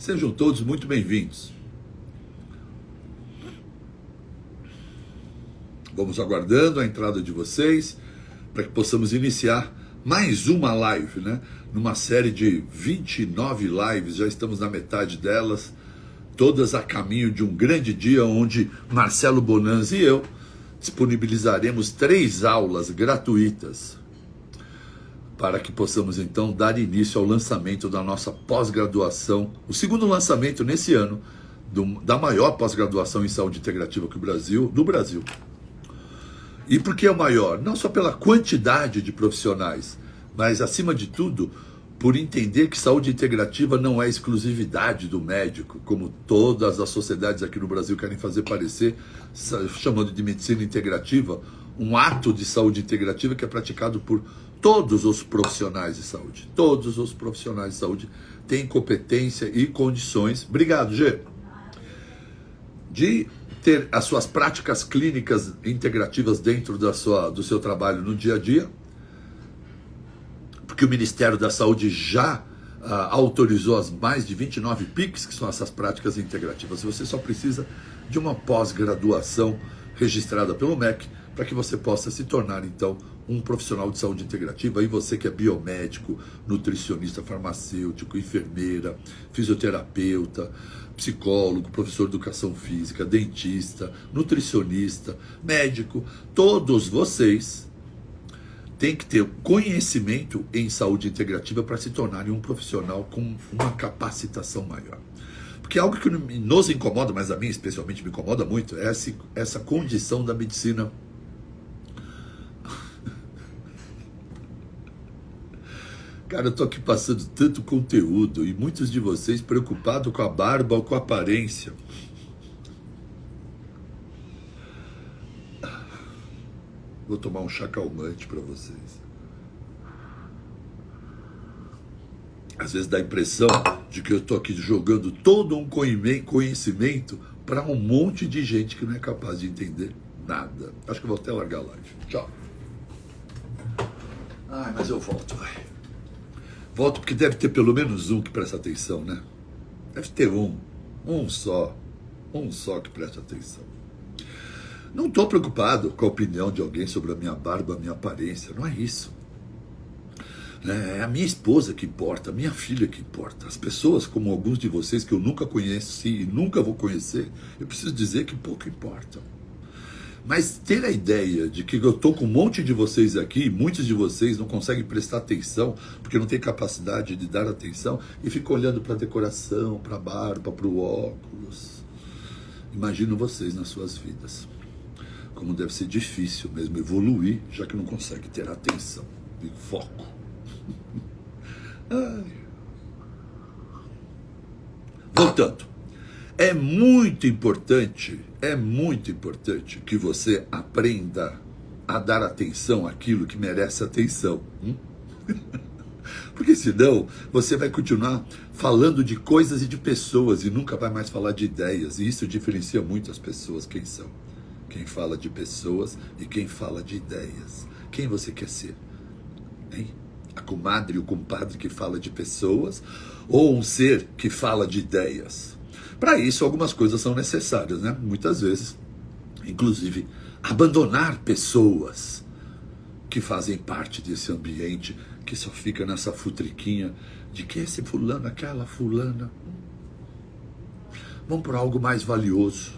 Sejam todos muito bem-vindos. Vamos aguardando a entrada de vocês para que possamos iniciar mais uma live, né? Numa série de 29 lives, já estamos na metade delas, todas a caminho de um grande dia onde Marcelo Bonanzi e eu disponibilizaremos 3 aulas gratuitas para que possamos então dar início ao lançamento da nossa pós-graduação, o segundo lançamento nesse ano da maior pós-graduação em saúde integrativa do Brasil. E por que é o maior? Não só pela quantidade de profissionais, mas acima de tudo, por entender que saúde integrativa não é exclusividade do médico, como todas as sociedades aqui no Brasil querem fazer parecer, chamando de medicina integrativa, um ato de saúde integrativa que é praticado por todos os profissionais de saúde. Todos os profissionais de saúde têm competência e condições, obrigado, Gê, de ter as suas práticas clínicas integrativas dentro do seu trabalho no dia a dia, porque o Ministério da Saúde já autorizou as mais de 29 PICs, que são essas práticas integrativas. Você só precisa de uma pós-graduação registrada pelo MEC para que você possa se tornar, então, um profissional de saúde integrativa. E você que é biomédico, nutricionista, farmacêutico, enfermeira, fisioterapeuta, psicólogo, professor de educação física, dentista, nutricionista, médico, todos vocês têm que ter conhecimento em saúde integrativa para se tornarem um profissional com uma capacitação maior. Porque algo que nos incomoda, mas a mim especialmente me incomoda muito, é essa condição da medicina. Cara, eu tô aqui passando tanto conteúdo e muitos de vocês preocupados com a barba ou com a aparência. Vou tomar um chá calmante para vocês. Às vezes dá a impressão de que eu tô aqui jogando todo um conhecimento para um monte de gente que não é capaz de entender nada. Acho que eu vou até largar a live. Tchau. Ai, mas eu volto, vai. Volto porque deve ter pelo menos um que presta atenção, né? Deve ter um só que presta atenção. Não estou preocupado com a opinião de alguém sobre a minha barba, a minha aparência, não é isso. É a minha esposa que importa, a minha filha que importa. As pessoas, como alguns de vocês que eu nunca conheci e nunca vou conhecer, eu preciso dizer que pouco importa. Mas ter a ideia de que eu estou com um monte de vocês aqui, muitos de vocês não conseguem prestar atenção, porque não tem capacidade de dar atenção, e ficam olhando para a decoração, para a barba, para o óculos. Imagino vocês nas suas vidas. Como deve ser difícil mesmo evoluir, já que não consegue ter atenção e foco. Ai. Voltando. É muito importante que você aprenda a dar atenção àquilo que merece atenção. Porque senão você vai continuar falando de coisas e de pessoas e nunca vai mais falar de ideias. E isso diferencia muito as pessoas, quem são. Quem fala de pessoas e quem fala de ideias. Quem você quer ser? Hein? A comadre e o compadre que fala de pessoas ou um ser que fala de ideias? Para isso, algumas coisas são necessárias, né? Muitas vezes, inclusive, abandonar pessoas que fazem parte desse ambiente que só fica nessa futriquinha de que esse fulano, aquela fulana. Vamos para algo mais valioso,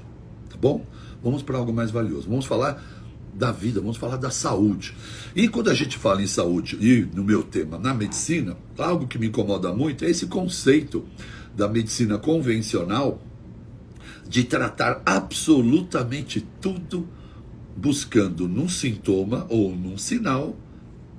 tá bom? Vamos para algo mais valioso. Vamos falar da vida, vamos falar da saúde. E quando a gente fala em saúde, e no meu tema, na medicina, algo que me incomoda muito é esse conceito da medicina convencional de tratar absolutamente tudo buscando num sintoma ou num sinal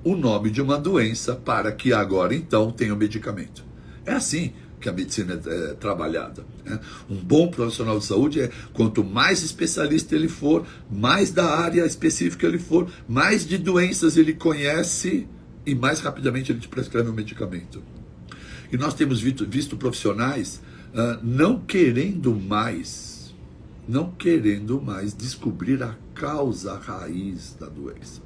o nome de uma doença para que agora então tenha o medicamento. É assim que a medicina é trabalhada, né? Um bom profissional de saúde é quanto mais especialista ele for, mais da área específica ele for, mais de doenças ele conhece e mais rapidamente ele te prescreve um medicamento. E nós temos visto profissionais não querendo mais descobrir a causa, a raiz da doença.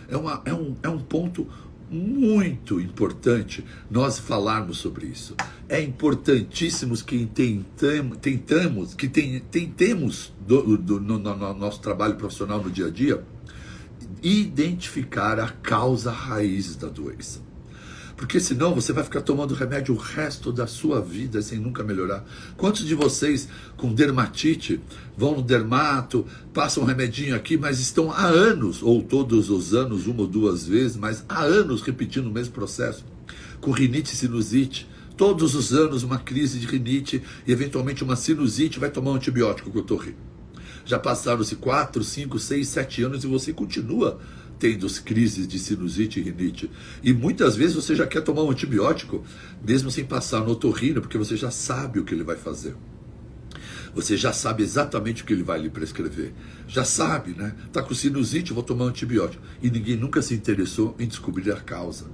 É um ponto muito importante nós falarmos sobre isso. É importantíssimo que tentemos no nosso trabalho profissional no dia a dia, identificar a causa raiz da doença. Porque senão você vai ficar tomando remédio o resto da sua vida sem nunca melhorar. Quantos de vocês com dermatite vão no dermato, passam um remedinho aqui, mas estão há anos, ou todos os anos, uma ou duas vezes, mas há anos repetindo o mesmo processo? Com rinite e sinusite, todos os anos uma crise de rinite e eventualmente uma sinusite, vai tomar um antibiótico com otorrino. Já passaram-se 4, 5, 6, 7 anos e você continua tendo crises de sinusite e rinite. E muitas vezes você já quer tomar um antibiótico, mesmo sem passar no otorrino, porque você já sabe o que ele vai fazer. Você já sabe exatamente o que ele vai lhe prescrever. Já sabe, né? Tá com sinusite, eu vou tomar um antibiótico. E ninguém nunca se interessou em descobrir a causa.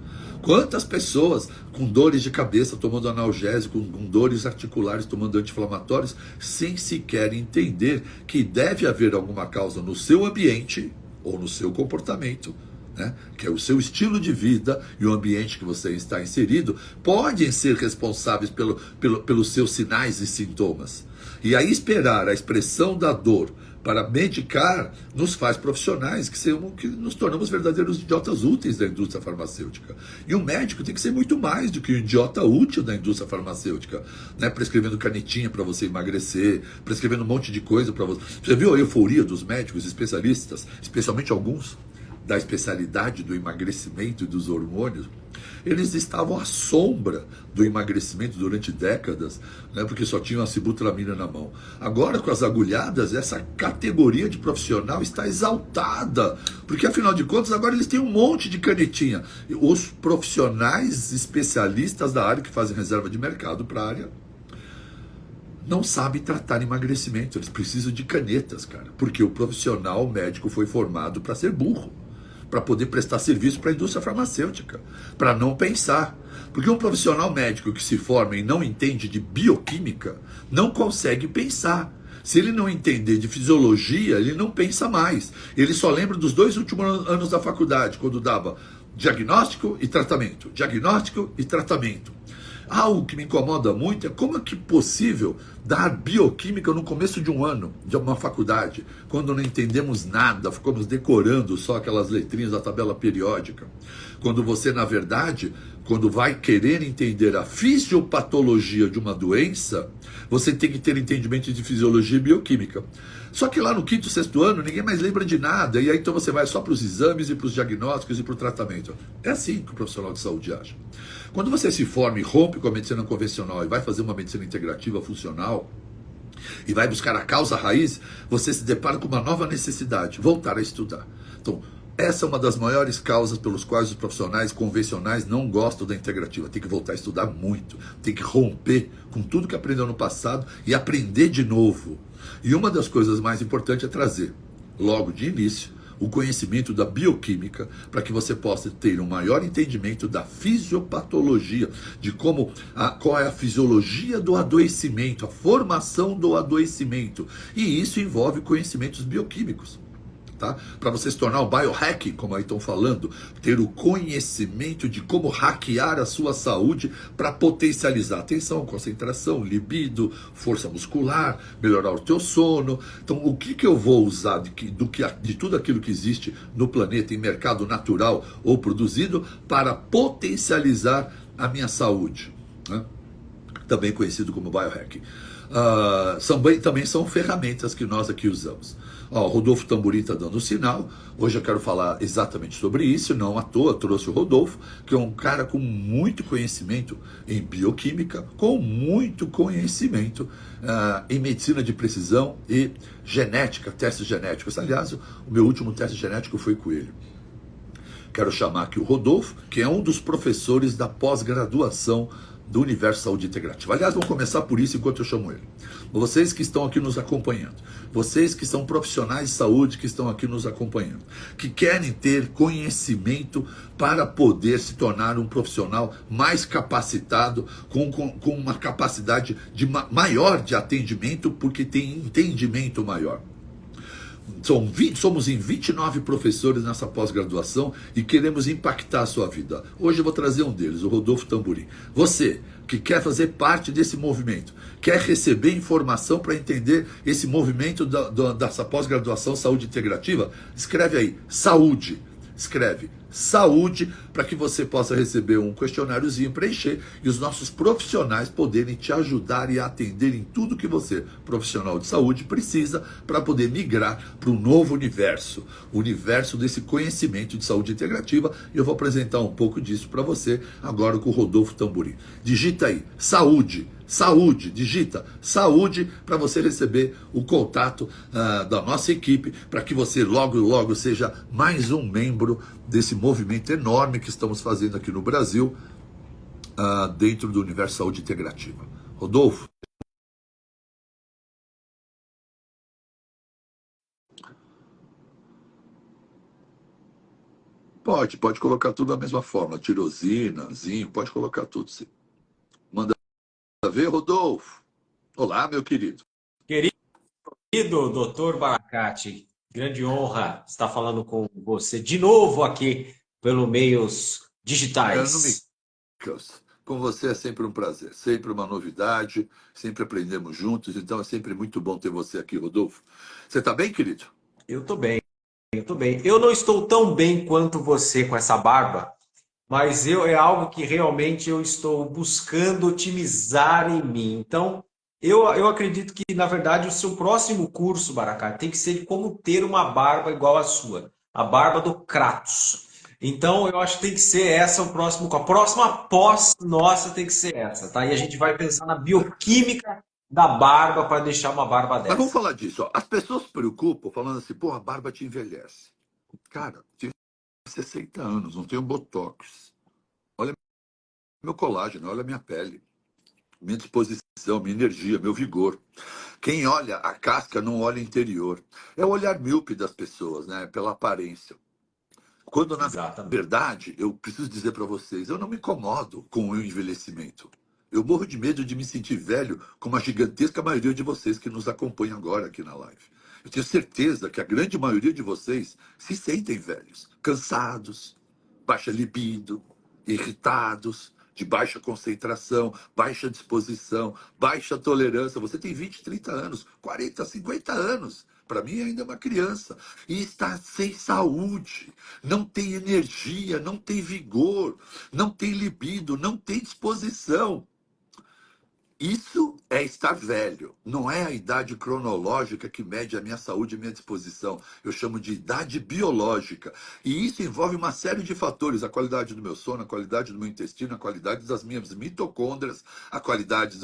Quantas pessoas com dores de cabeça tomando analgésico, com dores articulares tomando anti-inflamatórios, sem sequer entender que deve haver alguma causa no seu ambiente ou no seu comportamento, né? Que é o seu estilo de vida e o ambiente que você está inserido, podem ser responsáveis pelos seus sinais e sintomas. E aí esperar a expressão da dor para medicar nos faz profissionais que nos tornamos verdadeiros idiotas úteis da indústria farmacêutica. E um médico tem que ser muito mais do que um idiota útil da indústria farmacêutica, né? Prescrevendo canetinha para você emagrecer, prescrevendo um monte de coisa para você. Você viu a euforia dos médicos especialistas, especialmente alguns da especialidade do emagrecimento e dos hormônios? Eles estavam à sombra do emagrecimento durante décadas, né, porque só tinham a sibutramina na mão. Agora, com as agulhadas, essa categoria de profissional está exaltada, porque afinal de contas agora eles têm um monte de canetinha. Os profissionais especialistas da área que fazem reserva de mercado para a área não sabem tratar emagrecimento, eles precisam de canetas, cara, porque o profissional médico foi formado para ser burro, para poder prestar serviço para a indústria farmacêutica, para não pensar. Porque um profissional médico que se forma e não entende de bioquímica, não consegue pensar. Se ele não entender de fisiologia, ele não pensa mais. Ele só lembra dos 2 últimos anos da faculdade, quando dava diagnóstico e tratamento, diagnóstico e tratamento. Algo que me incomoda muito é como é que é possível dar bioquímica no começo de um ano de uma faculdade, quando não entendemos nada, ficamos decorando só aquelas letrinhas da tabela periódica. Quando você, na verdade, quando vai querer entender a fisiopatologia de uma doença, você tem que ter entendimento de fisiologia e bioquímica. Só que lá no 5º, 6º ano, ninguém mais lembra de nada, e aí então você vai só para os exames e para os diagnósticos e para o tratamento. É assim que o profissional de saúde age. Quando você se forma e rompe com a medicina convencional e vai fazer uma medicina integrativa funcional, e vai buscar a causa raiz, você se depara com uma nova necessidade, voltar a estudar. Então, essa é uma das maiores causas pelos quais os profissionais convencionais não gostam da integrativa. Tem que voltar a estudar muito, tem que romper com tudo que aprendeu no passado e aprender de novo. E uma das coisas mais importantes é trazer, logo de início, o conhecimento da bioquímica, para que você possa ter um maior entendimento da fisiopatologia, de qual é a fisiologia do adoecimento, a formação do adoecimento. E isso envolve conhecimentos bioquímicos. Tá? Para você se tornar o biohacking, como aí estão falando, ter o conhecimento de como hackear a sua saúde para potencializar atenção, concentração, libido, força muscular, melhorar o teu sono. Então, o que eu vou usar de tudo aquilo que existe no planeta, em mercado natural ou produzido, para potencializar a minha saúde, né? Também conhecido como biohacking. Também são ferramentas que nós aqui usamos. O Rodolfo Tamburim está dando sinal. Hoje eu quero falar exatamente sobre isso. Não à toa trouxe o Rodolfo, que é um cara com muito conhecimento em bioquímica, com muito conhecimento em medicina de precisão e genética, testes genéticos. Aliás, o meu último teste genético foi com ele. Quero chamar aqui o Rodolfo, que é um dos professores da pós-graduação do Universo Saúde Integrativa. Aliás, vamos começar por isso enquanto eu chamo ele. Vocês que estão aqui nos acompanhando, vocês que são profissionais de saúde que estão aqui nos acompanhando, que querem ter conhecimento para poder se tornar um profissional mais capacitado, com uma capacidade maior de atendimento, porque tem entendimento maior. Somos em 29 professores nessa pós-graduação e queremos impactar a sua vida. Hoje eu vou trazer um deles, o Rodolfo Tamburim. Você que quer fazer parte desse movimento, quer receber informação para entender esse movimento dessa pós-graduação Saúde Integrativa, escreve aí, saúde. Escreve saúde para que você possa receber um questionáriozinho, preencher e os nossos profissionais poderem te ajudar e atender em tudo que você, profissional de saúde, precisa para poder migrar para um novo universo, o universo desse conhecimento de saúde integrativa. E eu vou apresentar um pouco disso para você agora com o Rodolfo Tamburim. Digita aí, saúde. Saúde, digita saúde para você receber o contato da nossa equipe, para que você logo seja mais um membro desse movimento enorme que estamos fazendo aqui no Brasil, dentro do universo saúde integrativa. Rodolfo? Pode colocar tudo da mesma forma, tirosina, zinco, pode colocar tudo sim. Manda ver, Rodolfo. Olá, meu querido. Querido doutor Baracate, grande honra estar falando com você de novo aqui pelo meios Eu não me digitais. canso. Com você é sempre um prazer, sempre uma novidade, sempre aprendemos juntos, então é sempre muito bom ter você aqui, Rodolfo. Você está bem, querido? Eu tô bem, eu tô bem. Eu não estou tão bem quanto você com essa barba, mas é algo que realmente eu estou buscando otimizar em mim. Então, eu acredito que, na verdade, o seu próximo curso, Baracate, tem que ser de como ter uma barba igual à sua, a barba do Kratos. Então, eu acho que tem que ser essa o próximo, a próxima pós nossa tem que ser essa, tá? E a gente vai pensar na bioquímica da barba para deixar uma barba Mas vamos dessa. falar disso. Ó. As pessoas se preocupam falando assim, pô, a barba te envelhece. Cara, eu tenho 60 anos, não tenho botox. Olha meu colágeno, olha minha pele, minha disposição, minha energia, meu vigor. Quem olha a casca não olha o interior. É o olhar míope das pessoas, né? Pela aparência. Quando, na Exatamente. verdade, eu preciso dizer para vocês, eu não me incomodo com o envelhecimento. Eu morro de medo de me sentir velho, como a gigantesca maioria de vocês que nos acompanham agora aqui na live. Eu tenho certeza que a grande maioria de vocês se sentem velhos, cansados, baixa libido, irritados, de baixa concentração, baixa disposição, baixa tolerância. Você tem 20, 30 anos, 40, 50 anos. Para mim ainda é uma criança. E está sem saúde, não tem energia, não tem vigor, não tem libido, não tem disposição. Isso é estar velho, não é a idade cronológica que mede a minha saúde e a minha disposição. Eu chamo de idade biológica. E isso envolve uma série de fatores: a qualidade do meu sono, a qualidade do meu intestino, a qualidade das minhas mitocôndrias, a qualidade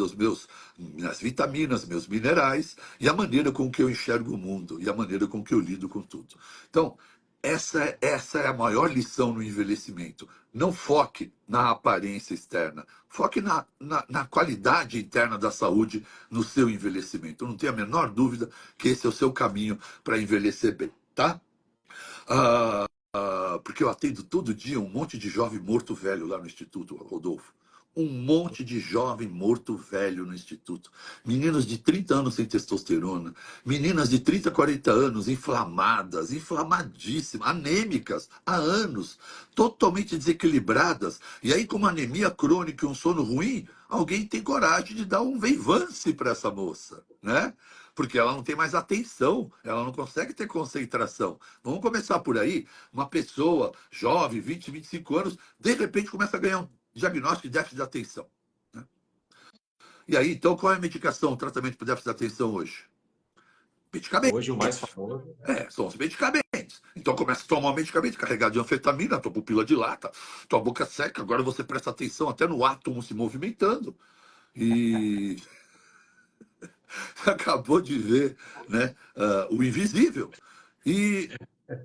minhas vitaminas, meus minerais e a maneira com que eu enxergo o mundo e a maneira com que eu lido com tudo. Então, essa é a maior lição no envelhecimento. Não foque na aparência externa. Foque na qualidade interna da saúde no seu envelhecimento. Eu não tenho a menor dúvida que esse é o seu caminho para envelhecer bem, tá? Porque eu atendo todo dia um monte de jovem morto velho lá no Instituto, Rodolfo. Um monte de jovem morto velho no Instituto. Meninos de 30 anos sem testosterona. Meninas de 30, 40 anos inflamadas, inflamadíssimas, anêmicas há anos, totalmente desequilibradas. E aí, com uma anemia crônica e um sono ruim, alguém tem coragem de dar um veivance para essa moça, né? Porque ela não tem mais atenção, ela não consegue ter concentração. Vamos começar por aí. Uma pessoa jovem, 20, 25 anos, de repente começa a ganhar um diagnóstico de déficit de atenção, né? E aí, então, qual é a medicação, o tratamento para déficit de atenção hoje? Hoje o mais Medicamentos. famoso. São os medicamentos. Então começa a tomar um medicamento carregado de anfetamina, tua pupila dilata, tua boca seca, agora você presta atenção até no átomo se movimentando. E acabou de ver, né, o invisível. E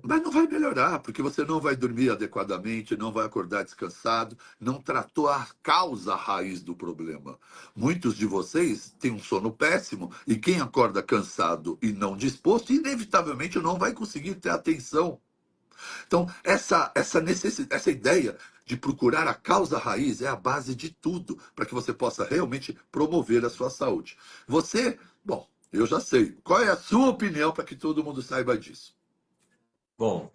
mas não vai melhorar, porque você não vai dormir adequadamente, não vai acordar descansado, não tratou a causa raiz do problema. Muitos de vocês têm um sono péssimo e quem acorda cansado e não disposto, inevitavelmente não vai conseguir ter atenção. Então, essa ideia de procurar a causa raiz é a base de tudo para que você possa realmente promover a sua saúde. Você, bom, Eu já sei. Qual é a sua opinião para que todo mundo saiba disso? Bom,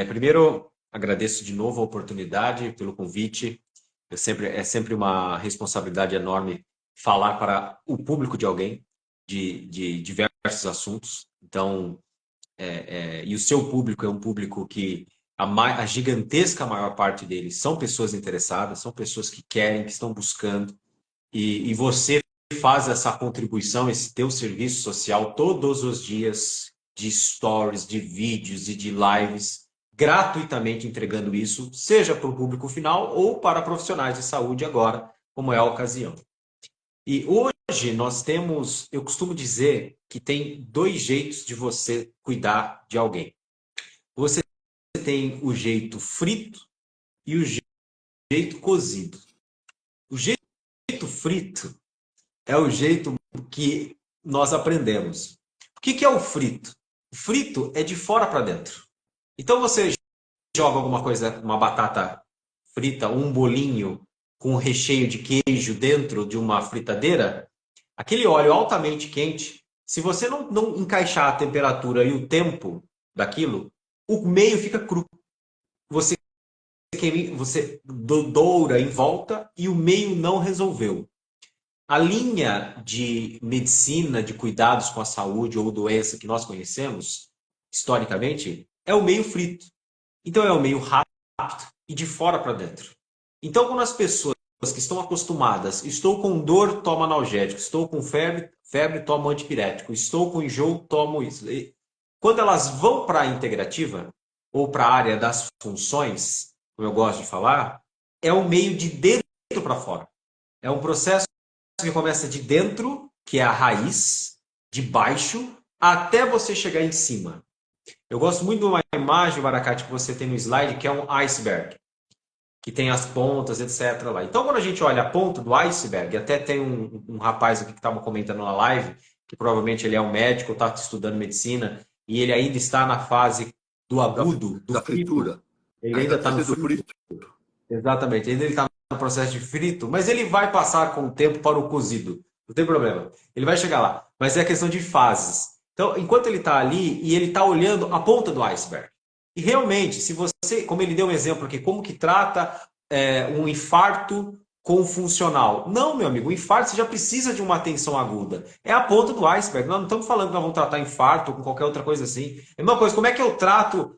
primeiro agradeço de novo a oportunidade pelo convite. É sempre uma responsabilidade enorme falar para o público de alguém de diversos assuntos. Então, e o seu público é um público que a gigantesca maior parte deles são pessoas interessadas, são pessoas que querem, que estão buscando, e você faz essa contribuição, esse teu serviço social todos os dias, de stories, de vídeos e de lives, gratuitamente entregando isso, seja para o público final ou para profissionais de saúde agora, como é a ocasião. E hoje nós temos, eu costumo dizer que tem dois jeitos de você cuidar de alguém. Você tem o jeito frito e o jeito cozido. O jeito frito é o jeito que nós aprendemos. O que é o frito? O frito é de fora para dentro. Então você joga alguma coisa, uma batata frita, um bolinho com recheio de queijo dentro de uma fritadeira, aquele óleo altamente quente, se você não encaixar a temperatura e o tempo daquilo, o meio fica cru. Você, você doura em volta e o meio não resolveu. A linha de medicina, de cuidados com a saúde ou doença que nós conhecemos, historicamente, é o meio frito. Então, é o meio rápido e de fora para dentro. Então, quando as pessoas que estão acostumadas, estou com dor, tomo analgésico, estou com febre, tomo antipirético, estou com enjoo, tomo isso. Quando elas vão para a integrativa, ou para a área das funções, como eu gosto de falar, é o meio de dentro para fora. É um processo que começa de dentro, que é a raiz, de baixo, até você chegar em cima. Eu gosto muito de uma imagem, Baracate, que você tem no slide, que é um iceberg, que tem as pontas, etc. lá. Então, quando a gente olha a ponta do iceberg, até tem um rapaz aqui que estava comentando na live, que provavelmente ele é um médico, está estudando medicina, e ele ainda está na fase do agudo, do Da frito. fritura. Ele ainda está no frito. Exatamente, ainda ele está no processo de frito, mas ele vai passar com o tempo para o cozido. Não tem problema. Ele vai chegar lá. Mas é questão de fases. Então, enquanto ele está ali e ele está olhando a ponta do iceberg. E realmente, se você, como ele deu um exemplo aqui, como que trata um infarto com funcional? Não, meu amigo, o infarto você já precisa de uma atenção aguda. É a ponta do iceberg. Nós não estamos falando que nós vamos tratar infarto ou com qualquer outra coisa assim. É uma coisa, como é que eu trato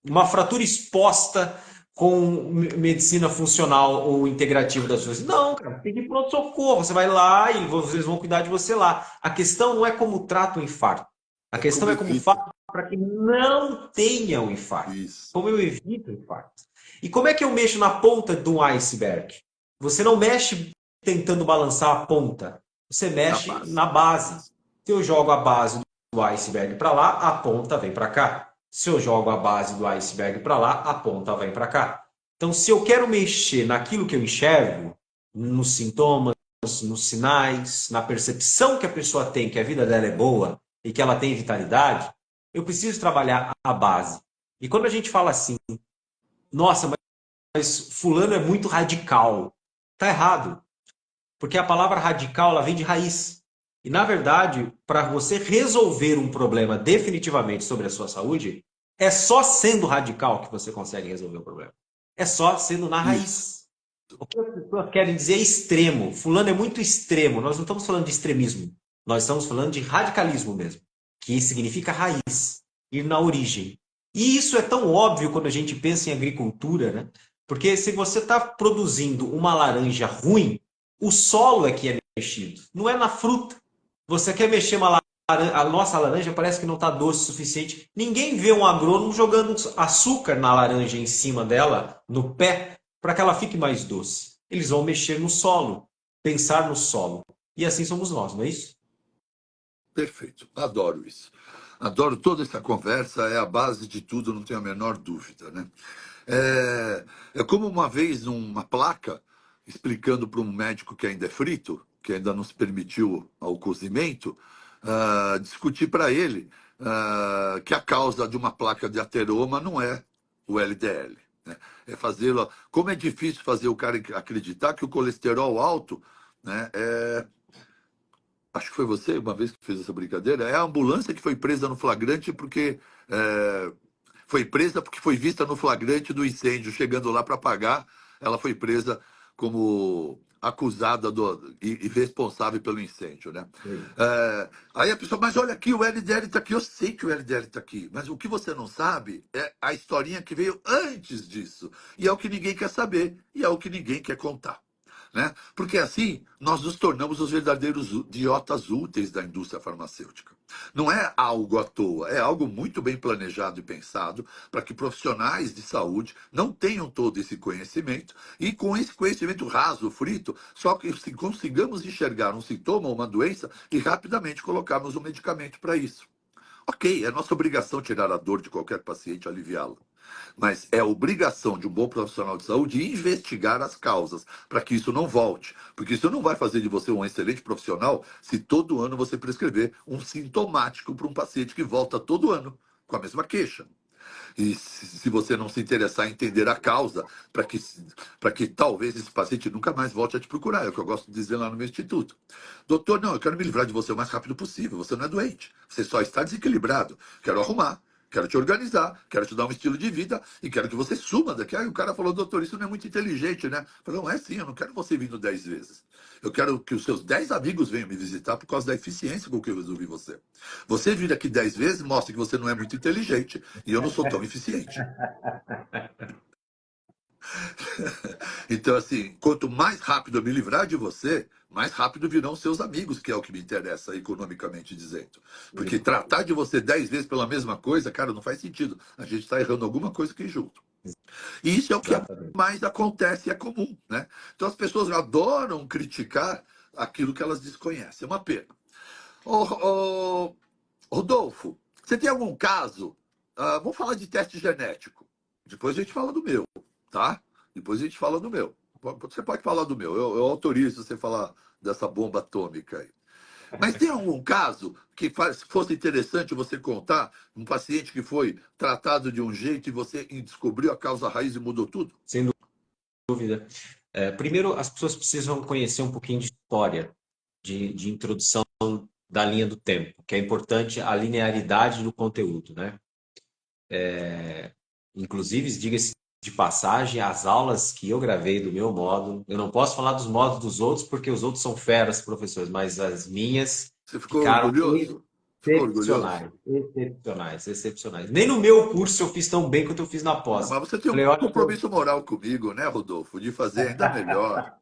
uma fratura exposta com medicina funcional ou integrativa das pessoas? Não, cara, tem que ir pronto-socorro. Você vai lá e vocês vão cuidar de você lá. A questão não é como trata o infarto. A questão é como faz para que não tenha o infarto. Isso. Como eu evito o infarto. E como é que eu mexo na ponta de um iceberg? Você não mexe tentando balançar a ponta. Você mexe na base. Se eu jogo a base do iceberg para lá, a ponta vem para cá. Se eu jogo a base do iceberg para lá, a ponta vem para cá. Então, se eu quero mexer naquilo que eu enxergo, nos sintomas, nos sinais, na percepção que a pessoa tem que a vida dela é boa e que ela tem vitalidade, eu preciso trabalhar a base. E quando a gente fala assim, nossa, mas fulano é muito radical, tá errado. Porque a palavra radical ela vem de raiz. E, na verdade, para você resolver um problema definitivamente sobre a sua saúde, é só sendo radical que você consegue resolver o problema. É só sendo na raiz. O que as pessoas querem dizer é extremo. Fulano é muito extremo. Nós não estamos falando de extremismo. Nós estamos falando de radicalismo mesmo. Que significa raiz. Ir na origem. E isso é tão óbvio quando a gente pensa em agricultura, né? Porque se você está produzindo uma laranja ruim, o solo é que é mexido. Não é na fruta. Você quer mexer uma laranja, a nossa laranja parece que não está doce o suficiente. Ninguém vê um agrônomo jogando açúcar na laranja em cima dela, no pé, para que ela fique mais doce. Eles vão mexer no solo, pensar no solo. E assim somos nós, não é isso? Perfeito, adoro isso. Adoro toda essa conversa, é a base de tudo, não tenho a menor dúvida, né? É como uma vez uma placa explicando para um médico que ainda é frito, que ainda não se permitiu ao cozimento, discutir para ele que a causa de uma placa de ateroma não é o LDL. Né? É fazê-lo. Como é difícil fazer o cara acreditar que o colesterol alto, né, acho que foi você uma vez que fez essa brincadeira, é a ambulância que foi presa no flagrante porque foi presa porque foi vista no flagrante do incêndio, chegando lá para apagar, ela foi presa como acusada e responsável pelo incêndio, né? Sim. Aí a pessoa, mas olha aqui, o LDL está aqui, eu sei que o LDL está aqui, mas o que você não sabe é a historinha que veio antes disso, e é o que ninguém quer saber, e é o que ninguém quer contar. Né? Porque assim nós nos tornamos os verdadeiros idiotas úteis da indústria farmacêutica. Não é algo à toa, é algo muito bem planejado e pensado para que profissionais de saúde não tenham todo esse conhecimento e com esse conhecimento raso, frito, só que consigamos enxergar um sintoma ou uma doença e rapidamente colocarmos um medicamento para isso. Ok, é nossa obrigação tirar a dor de qualquer paciente e aliviá-la. Mas é obrigação de um bom profissional de saúde investigar as causas para que isso não volte. Porque isso não vai fazer de você um excelente profissional se todo ano você prescrever um sintomático para um paciente que volta todo ano com a mesma queixa. E se você não se interessar em entender a causa, para que talvez esse paciente nunca mais volte a te procurar, é o que eu gosto de dizer lá no meu instituto. Doutor, não, eu quero me livrar de você o mais rápido possível. Você não é doente, você só está desequilibrado. Quero arrumar. Quero te organizar, quero te dar um estilo de vida e quero que você suma daqui. Aí o cara falou, doutor, isso não é muito inteligente, né? Eu falei, não é sim, eu não quero você vindo 10 vezes. Eu quero que os seus 10 amigos venham me visitar por causa da eficiência com que eu resolvi você. Você vir aqui 10 vezes mostra que você não é muito inteligente e eu não sou tão eficiente. Então, assim, quanto mais rápido eu me livrar de você, mais rápido virão seus amigos, que é o que me interessa economicamente dizendo. Porque tratar de você 10 vezes pela mesma coisa, cara, não faz sentido. A gente está errando alguma coisa aqui junto. E isso é o que Exatamente. mais acontece e é comum, né? Então as pessoas adoram criticar aquilo que elas desconhecem. É uma pena. Ô, Rodolfo, você tem algum caso? Vamos falar de teste genético. Depois a gente fala do meu, tá? Depois a gente fala do meu. Você pode falar do meu. Eu autorizo você falar dessa bomba atômica aí. Mas tem algum caso que fosse interessante você contar? Um paciente que foi tratado de um jeito e você descobriu a causa raiz e mudou tudo? Sem dúvida. Primeiro, as pessoas precisam conhecer um pouquinho de história, de introdução da linha do tempo, que é importante a linearidade do conteúdo, né? Inclusive, diga-se de passagem, as aulas que eu gravei do meu módulo, eu não posso falar dos módulos dos outros, porque os outros são feras, professores, mas as minhas Você ficou ficaram orgulhoso? Ficou orgulhoso? excepcionais, excepcionais, excepcionais. Nem no meu curso eu fiz tão bem quanto eu fiz na Ah, pós. mas você tem um Falei, olha, compromisso moral comigo, né, Rodolfo? De fazer ainda melhor.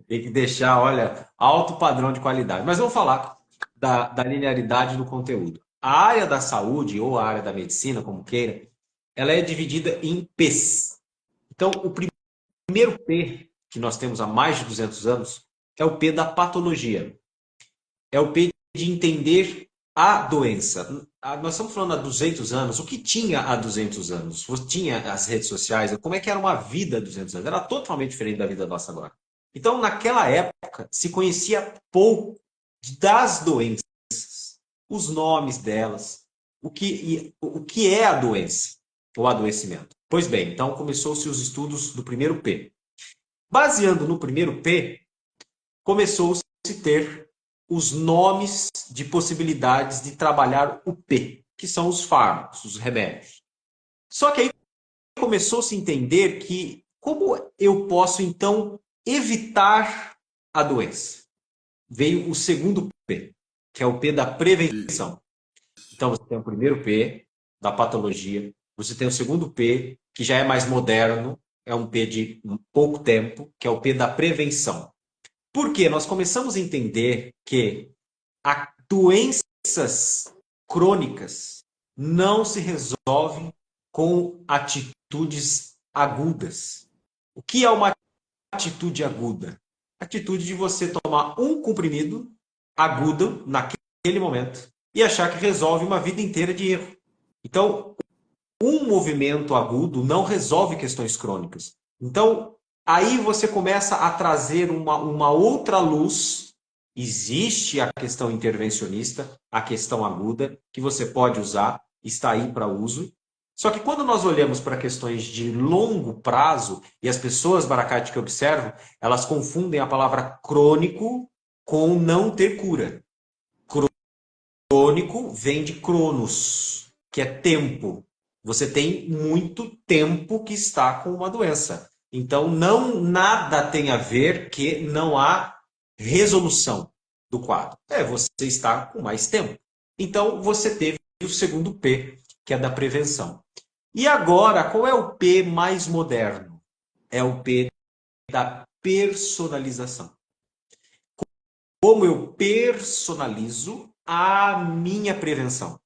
tem que deixar, olha, alto padrão de qualidade. Mas vamos falar da linearidade do conteúdo. A área da saúde, ou a área da medicina, como queira, ela é dividida em P's. Então, o primeiro P que nós temos há mais de 200 anos é o P da patologia. É o P de entender a doença. Nós estamos falando há 200 anos. O que tinha há 200 anos? Tinha as redes sociais. Como é que era uma vida há 200 anos? Era totalmente diferente da vida nossa agora. Então, naquela época, se conhecia pouco das doenças, os nomes delas, o que é a doença, o adoecimento. Pois bem, então começou-se os estudos do primeiro P. Baseando no primeiro P, começou-se a ter os nomes de possibilidades de trabalhar o P, que são os fármacos, os remédios. Só que aí começou-se a entender que como eu posso, então, evitar a doença? Veio o segundo P, que é o P da prevenção. Então, você tem o primeiro P, da patologia, você tem o segundo P, que já é mais moderno, é um P de pouco tempo, que é o P da prevenção. Por quê? Nós começamos a entender que doenças crônicas não se resolvem com atitudes agudas. O que é uma atitude aguda? Atitude de você tomar um comprimido agudo naquele momento e achar que resolve uma vida inteira de erro. Então, um movimento agudo não resolve questões crônicas. Então, aí você começa a trazer uma outra luz. Existe a questão intervencionista, a questão aguda, que você pode usar, está aí para uso. Só que quando nós olhamos para questões de longo prazo, e as pessoas, Baracate, que observam, elas confundem a palavra crônico com não ter cura. Crônico vem de cronos, que é tempo. Você tem muito tempo que está com uma doença. Então, não nada tem a ver que não há resolução do quadro. Você está com mais tempo. Então, você teve o segundo P, que é da prevenção. E agora, qual é o P mais moderno? É o P da personalização. Como eu personalizo a minha prevenção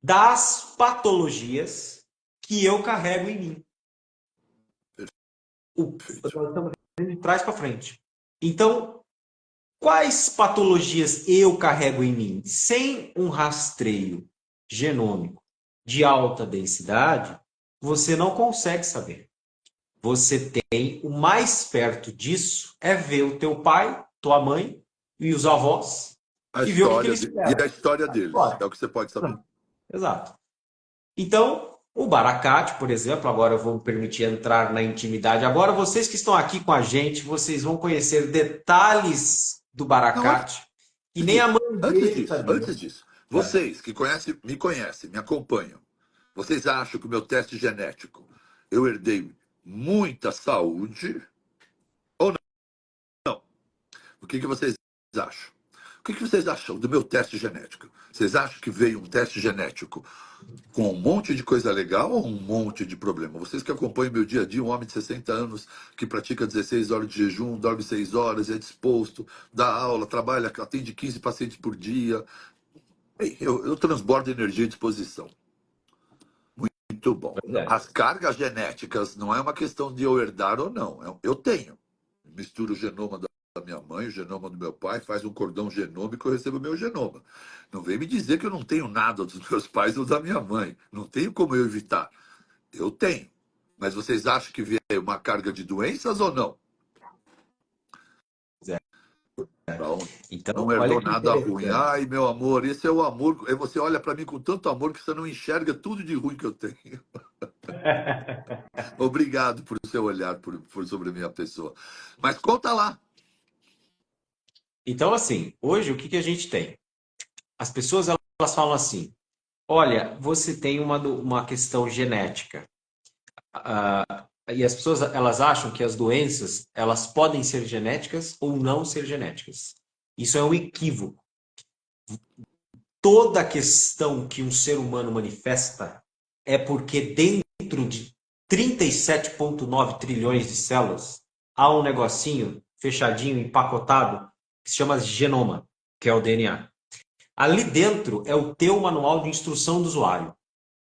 das patologias que eu carrego em mim. Nós estamos indo de trás para frente. Então, quais patologias eu carrego em mim? Sem um rastreio genômico de alta densidade, você não consegue saber. Você tem o mais perto disso é ver o teu pai, tua mãe e os avós A e ver o que história eles de... E fizeram. a história deles, é o que você pode saber. Exato. Então, o Baracate, por exemplo, agora eu vou me permitir entrar na intimidade. Agora, vocês que estão aqui com a gente, vocês vão conhecer detalhes do Não, Baracate que nem a mãe dele antes sabia. disso, vocês que me conhecem, me acompanham, vocês acham que o meu teste genético eu herdei muita saúde ou não? O que vocês acham? O que vocês acham do meu teste genético? Vocês acham que veio um teste genético com um monte de coisa legal ou um monte de problema? Vocês que acompanham meu dia a dia, um homem de 60 anos que pratica 16 horas de jejum, dorme 6 horas, é disposto, dá aula, trabalha, atende 15 pacientes por dia. Eu transbordo energia e disposição. Muito bom. Pois é. As cargas genéticas não é uma questão de eu herdar ou não. Eu tenho. Misturo o genoma da minha mãe, o genoma do meu pai, faz um cordão genômico, eu recebo o meu genoma. Não vem me dizer que eu não tenho nada dos meus pais ou da minha mãe. Não tenho como eu evitar. Eu tenho. Mas vocês acham que veio uma carga de doenças ou não? Pronto. Então, Não olha herdou que nada ruim. interessante. Ai, meu amor, esse é o amor. Você olha para mim com tanto amor que você não enxerga tudo de ruim que eu tenho. Obrigado por seu olhar sobre a minha pessoa. Mas conta lá. Então, assim, hoje o que a gente tem? As pessoas elas falam assim: olha, você tem uma questão genética. E as pessoas elas acham que as doenças elas podem ser genéticas ou não ser genéticas. Isso é um equívoco. Toda questão que um ser humano manifesta é porque dentro de 37,9 trilhões de células há um negocinho fechadinho, empacotado, que se chama genoma, que é o DNA. Ali dentro é o teu manual de instrução do usuário.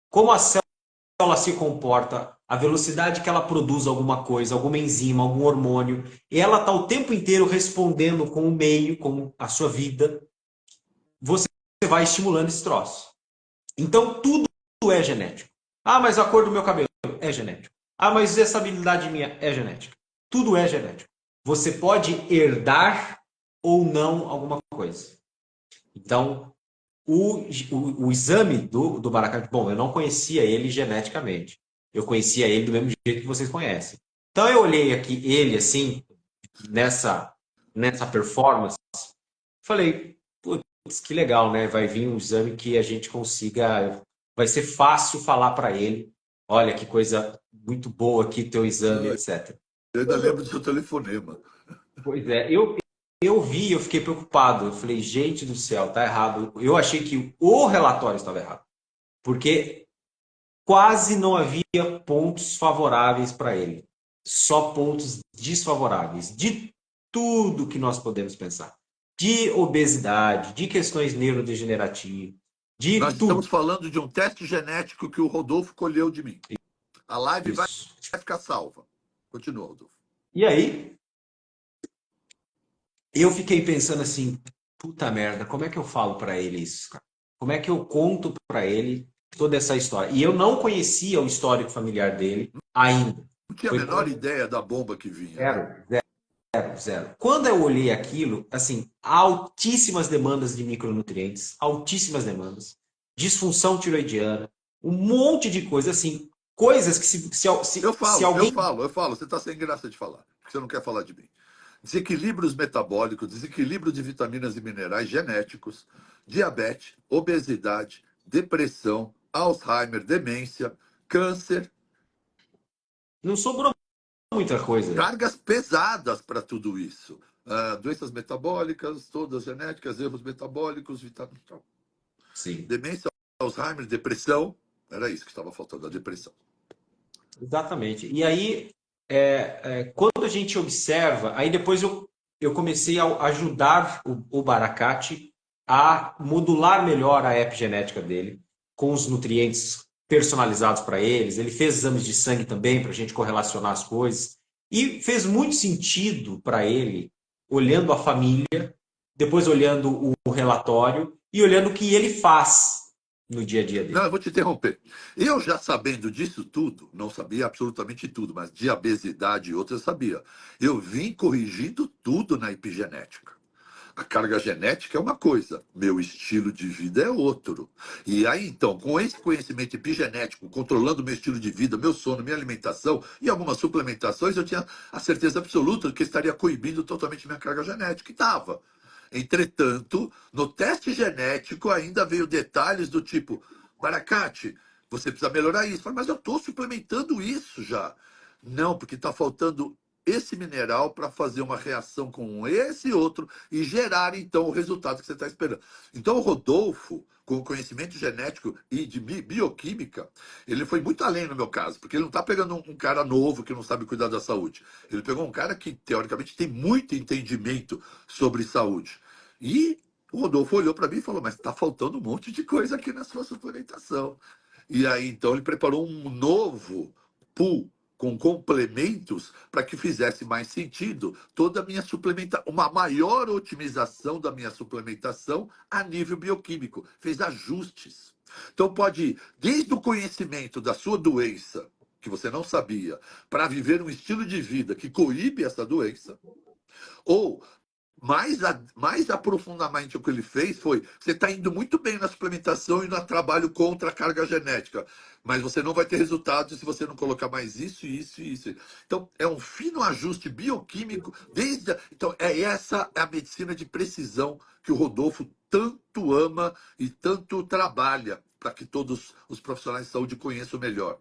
Como a célula se comporta, a velocidade que ela produz alguma coisa, alguma enzima, algum hormônio, e ela está o tempo inteiro respondendo com o meio, com a sua vida, você vai estimulando esse troço. Então, tudo é genético. Ah, mas a cor do meu cabelo é genético. Ah, mas essa habilidade minha é genética. Tudo é genético. Você pode herdar ou não alguma coisa. Então, o exame do Baracate, bom, eu não conhecia ele geneticamente. Eu conhecia ele do mesmo jeito que vocês conhecem. Então, eu olhei aqui ele, assim, nessa performance, falei, putz, que legal, né? Vai vir um exame que a gente consiga... Vai ser fácil falar para ele, olha, que coisa muito boa aqui, teu exame, etc. Eu ainda lembro do seu telefonema. Pois é, eu vi, eu fiquei preocupado. Eu falei, gente do céu, tá errado. Eu achei que o relatório estava errado. Porque quase não havia pontos favoráveis para ele. Só pontos desfavoráveis. De tudo que nós podemos pensar. De obesidade, de questões neurodegenerativas, Nós de estamos tudo. falando de um teste genético que o Rodolfo colheu de mim. A live vai Isso. ficar salva. Continua, Rodolfo. E aí, eu fiquei pensando assim, puta merda, como é que eu falo para ele isso, cara? Como é que eu conto para ele toda essa história? E eu não conhecia o histórico familiar dele ainda. Não tinha a Foi menor quando... ideia da bomba que vinha, né? Zero, zero, zero. Quando eu olhei aquilo, assim, altíssimas demandas de micronutrientes, altíssimas demandas, disfunção tiroidiana, um monte de coisas, assim, coisas que se Eu alguém... falo. Você está sem graça de falar, porque você não quer falar de mim. desequilíbrios metabólicos, desequilíbrio de vitaminas e minerais genéticos, diabetes, obesidade, depressão, Alzheimer, demência, câncer, Não sobrou muita coisa. cargas pesadas para tudo isso. Doenças metabólicas, todas genéticas, erros metabólicos, vitaminas, Sim, demência, Alzheimer, depressão. Era isso que estava faltando, a depressão. exatamente. E aí, quando a gente observa, aí depois eu comecei a ajudar o Baracate a modular melhor a epigenética dele, com os nutrientes personalizados para eles. Ele fez exames de sangue também para a gente correlacionar as coisas. E fez muito sentido para ele, olhando a família, depois olhando o relatório e olhando o que ele faz no dia a dia Não, dele. eu vou te interromper. Eu já sabendo disso tudo, não sabia absolutamente tudo, mas de obesidade e outras eu sabia. Eu vim corrigindo tudo na epigenética. A carga genética é uma coisa, meu estilo de vida é outro. E aí, então, com esse conhecimento epigenético, controlando meu estilo de vida, meu sono, minha alimentação e algumas suplementações, eu tinha a certeza absoluta de que estaria coibindo totalmente minha carga genética. E estava. Entretanto, no teste genético ainda veio detalhes do tipo, Baracate, você precisa melhorar isso. Eu falei, mas eu estou suplementando isso já. Não, porque está faltando esse mineral para fazer uma reação com esse outro e gerar então o resultado que você está esperando. Então o Rodolfo, com conhecimento genético e de bioquímica, ele foi muito além no meu caso, porque ele não está pegando um cara novo que não sabe cuidar da saúde. Ele pegou um cara que teoricamente tem muito entendimento sobre saúde. E o Rodolfo olhou para mim e falou: mas está faltando um monte de coisa aqui na sua suplementação. E aí então ele preparou um novo pool com complementos para que fizesse mais sentido toda a minha suplementação, uma maior otimização da minha suplementação a nível bioquímico. Fez ajustes. Então pode ir desde o conhecimento da sua doença, que você não sabia, para viver um estilo de vida que coíbe essa doença, ou mais aprofundadamente o que ele fez foi: você está indo muito bem na suplementação e no trabalho contra a carga genética, mas você não vai ter resultados se você não colocar mais isso, isso e isso. Então, é um fino ajuste bioquímico. Então, essa é a medicina de precisão que o Rodolfo tanto ama e tanto trabalha para que todos os profissionais de saúde conheçam melhor.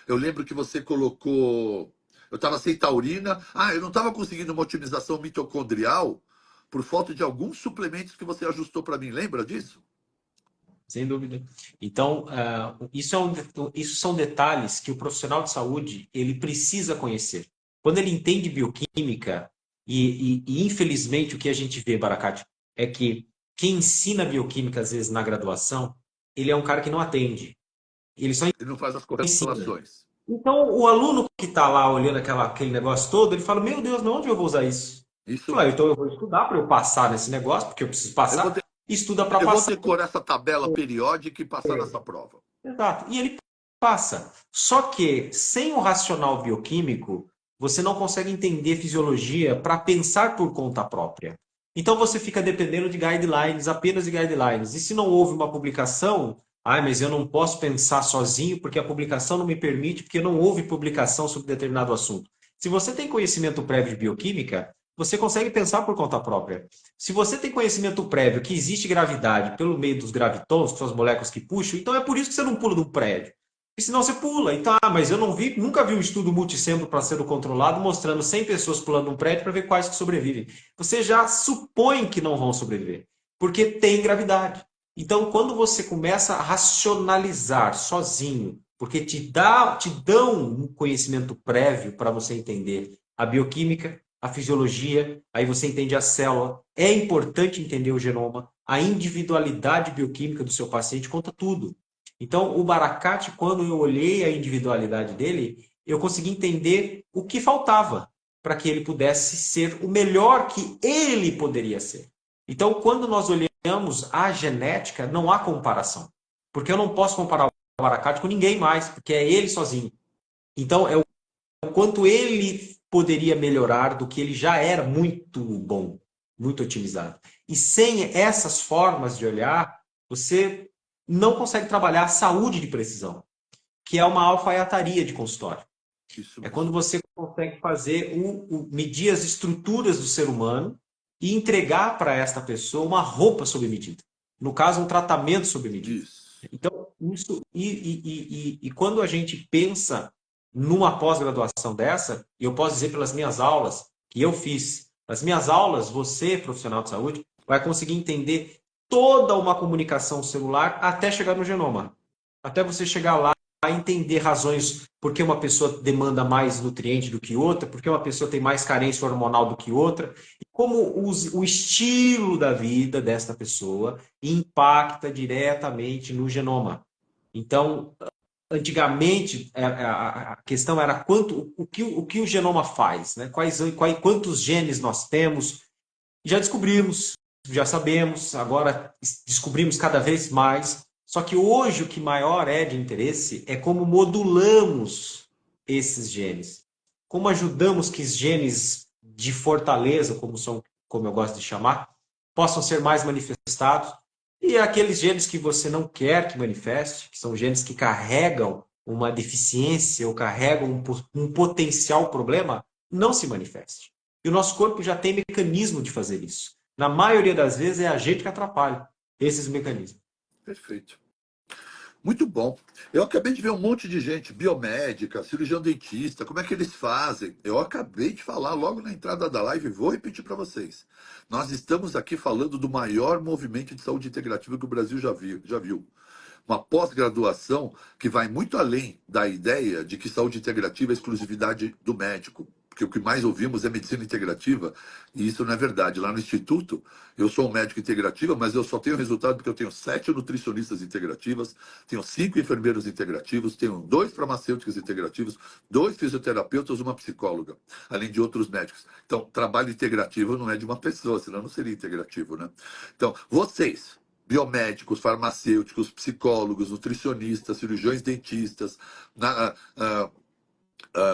Eu lembro que você colocou. Eu estava sem taurina. Eu não estava conseguindo uma otimização mitocondrial por falta de alguns suplementos que você ajustou para mim. Lembra disso? Sem dúvida. Então, isso são detalhes que o profissional de saúde ele precisa conhecer. Quando ele entende bioquímica, e infelizmente o que a gente vê, Baracate, é que quem ensina bioquímica, às vezes, na graduação, ele é um cara que não atende. Ele só Ele não faz as ensina. correlações. Então, o aluno que está lá olhando aquele negócio todo, ele fala: Meu Deus, de onde eu vou usar isso? Isso Fala, mesmo. então eu vou estudar para eu passar nesse negócio, porque eu preciso Eu vou, passar. de- Estuda para eu vou passar. decorar essa tabela periódica e passar nessa prova. Exato. E ele passa. Só que sem o racional bioquímico, você não consegue entender fisiologia para pensar por conta própria. Então você fica dependendo de guidelines, apenas de guidelines. E se não houve uma publicação, mas eu não posso pensar sozinho porque a publicação não me permite, porque não houve publicação sobre determinado assunto. Se você tem conhecimento prévio de bioquímica, você consegue pensar por conta própria. Se você tem conhecimento prévio que existe gravidade pelo meio dos gravitons, que são as moléculas que puxam, então é por isso que você não pula do prédio. E senão você pula. Então, mas eu não vi, nunca vi um estudo multicentro para ser controlado mostrando 100 pessoas pulando um prédio para ver quais que sobrevivem. Você já supõe que não vão sobreviver, porque tem gravidade. Então, quando você começa a racionalizar sozinho, porque te dão um conhecimento prévio para você entender a bioquímica, a fisiologia, aí você entende a célula. É importante entender o genoma, a individualidade bioquímica do seu paciente conta tudo. Então, o Baracate, quando eu olhei a individualidade dele, eu consegui entender o que faltava para que ele pudesse ser o melhor que ele poderia ser. Então, quando nós olhamos a genética, não há comparação. Porque eu não posso comparar o Baracate com ninguém mais, porque é ele sozinho. Então, é o quanto ele poderia melhorar do que ele já era muito bom, muito otimizado. E sem essas formas de olhar, você não consegue trabalhar a saúde de precisão, que é uma alfaiataria de consultório. Isso É mesmo. quando você consegue fazer medir as estruturas do ser humano e entregar para esta pessoa uma roupa sob medida. No caso, um tratamento sob medida. Isso. Então, isso, e quando a gente pensa numa pós-graduação dessa, e eu posso dizer pelas minhas aulas que eu fiz, as minhas aulas, você, profissional de saúde, vai conseguir entender toda uma comunicação celular até chegar no genoma. Até você chegar lá a entender razões por que uma pessoa demanda mais nutriente do que outra, por que uma pessoa tem mais carência hormonal do que outra, e como o estilo da vida desta pessoa impacta diretamente no genoma. Então, antigamente, a questão era o que o genoma faz, né? Quantos genes nós temos. Já descobrimos, já sabemos, agora descobrimos cada vez mais. Só que hoje o que maior é de interesse é como modulamos esses genes. Como ajudamos que os genes de fortaleza, como eu gosto de chamar, possam ser mais manifestados. E aqueles genes que você não quer que manifeste, que são genes que carregam uma deficiência ou carregam um potencial problema, não se manifeste. E o nosso corpo já tem mecanismo de fazer isso. Na maioria das vezes é a gente que atrapalha esses mecanismos. Perfeito. Muito bom. Eu acabei de ver um monte de gente, biomédica, cirurgião dentista, como é que eles fazem? Eu acabei de falar logo na entrada da live e vou repetir para vocês. Nós estamos aqui falando do maior movimento de saúde integrativa que o Brasil já viu. Uma pós-graduação que vai muito além da ideia de que saúde integrativa é exclusividade do médico. Porque o que mais ouvimos é medicina integrativa, e isso não é verdade. Lá no Instituto, eu sou um médico integrativa, mas eu só tenho resultado porque eu tenho 7 nutricionistas integrativas, tenho 5 enfermeiros integrativos, tenho 2 farmacêuticos integrativos, 2 fisioterapeutas, uma psicóloga, além de outros médicos. Então, trabalho integrativo não é de uma pessoa, senão não seria integrativo, né? Então, vocês, biomédicos, farmacêuticos, psicólogos, nutricionistas, cirurgiões dentistas,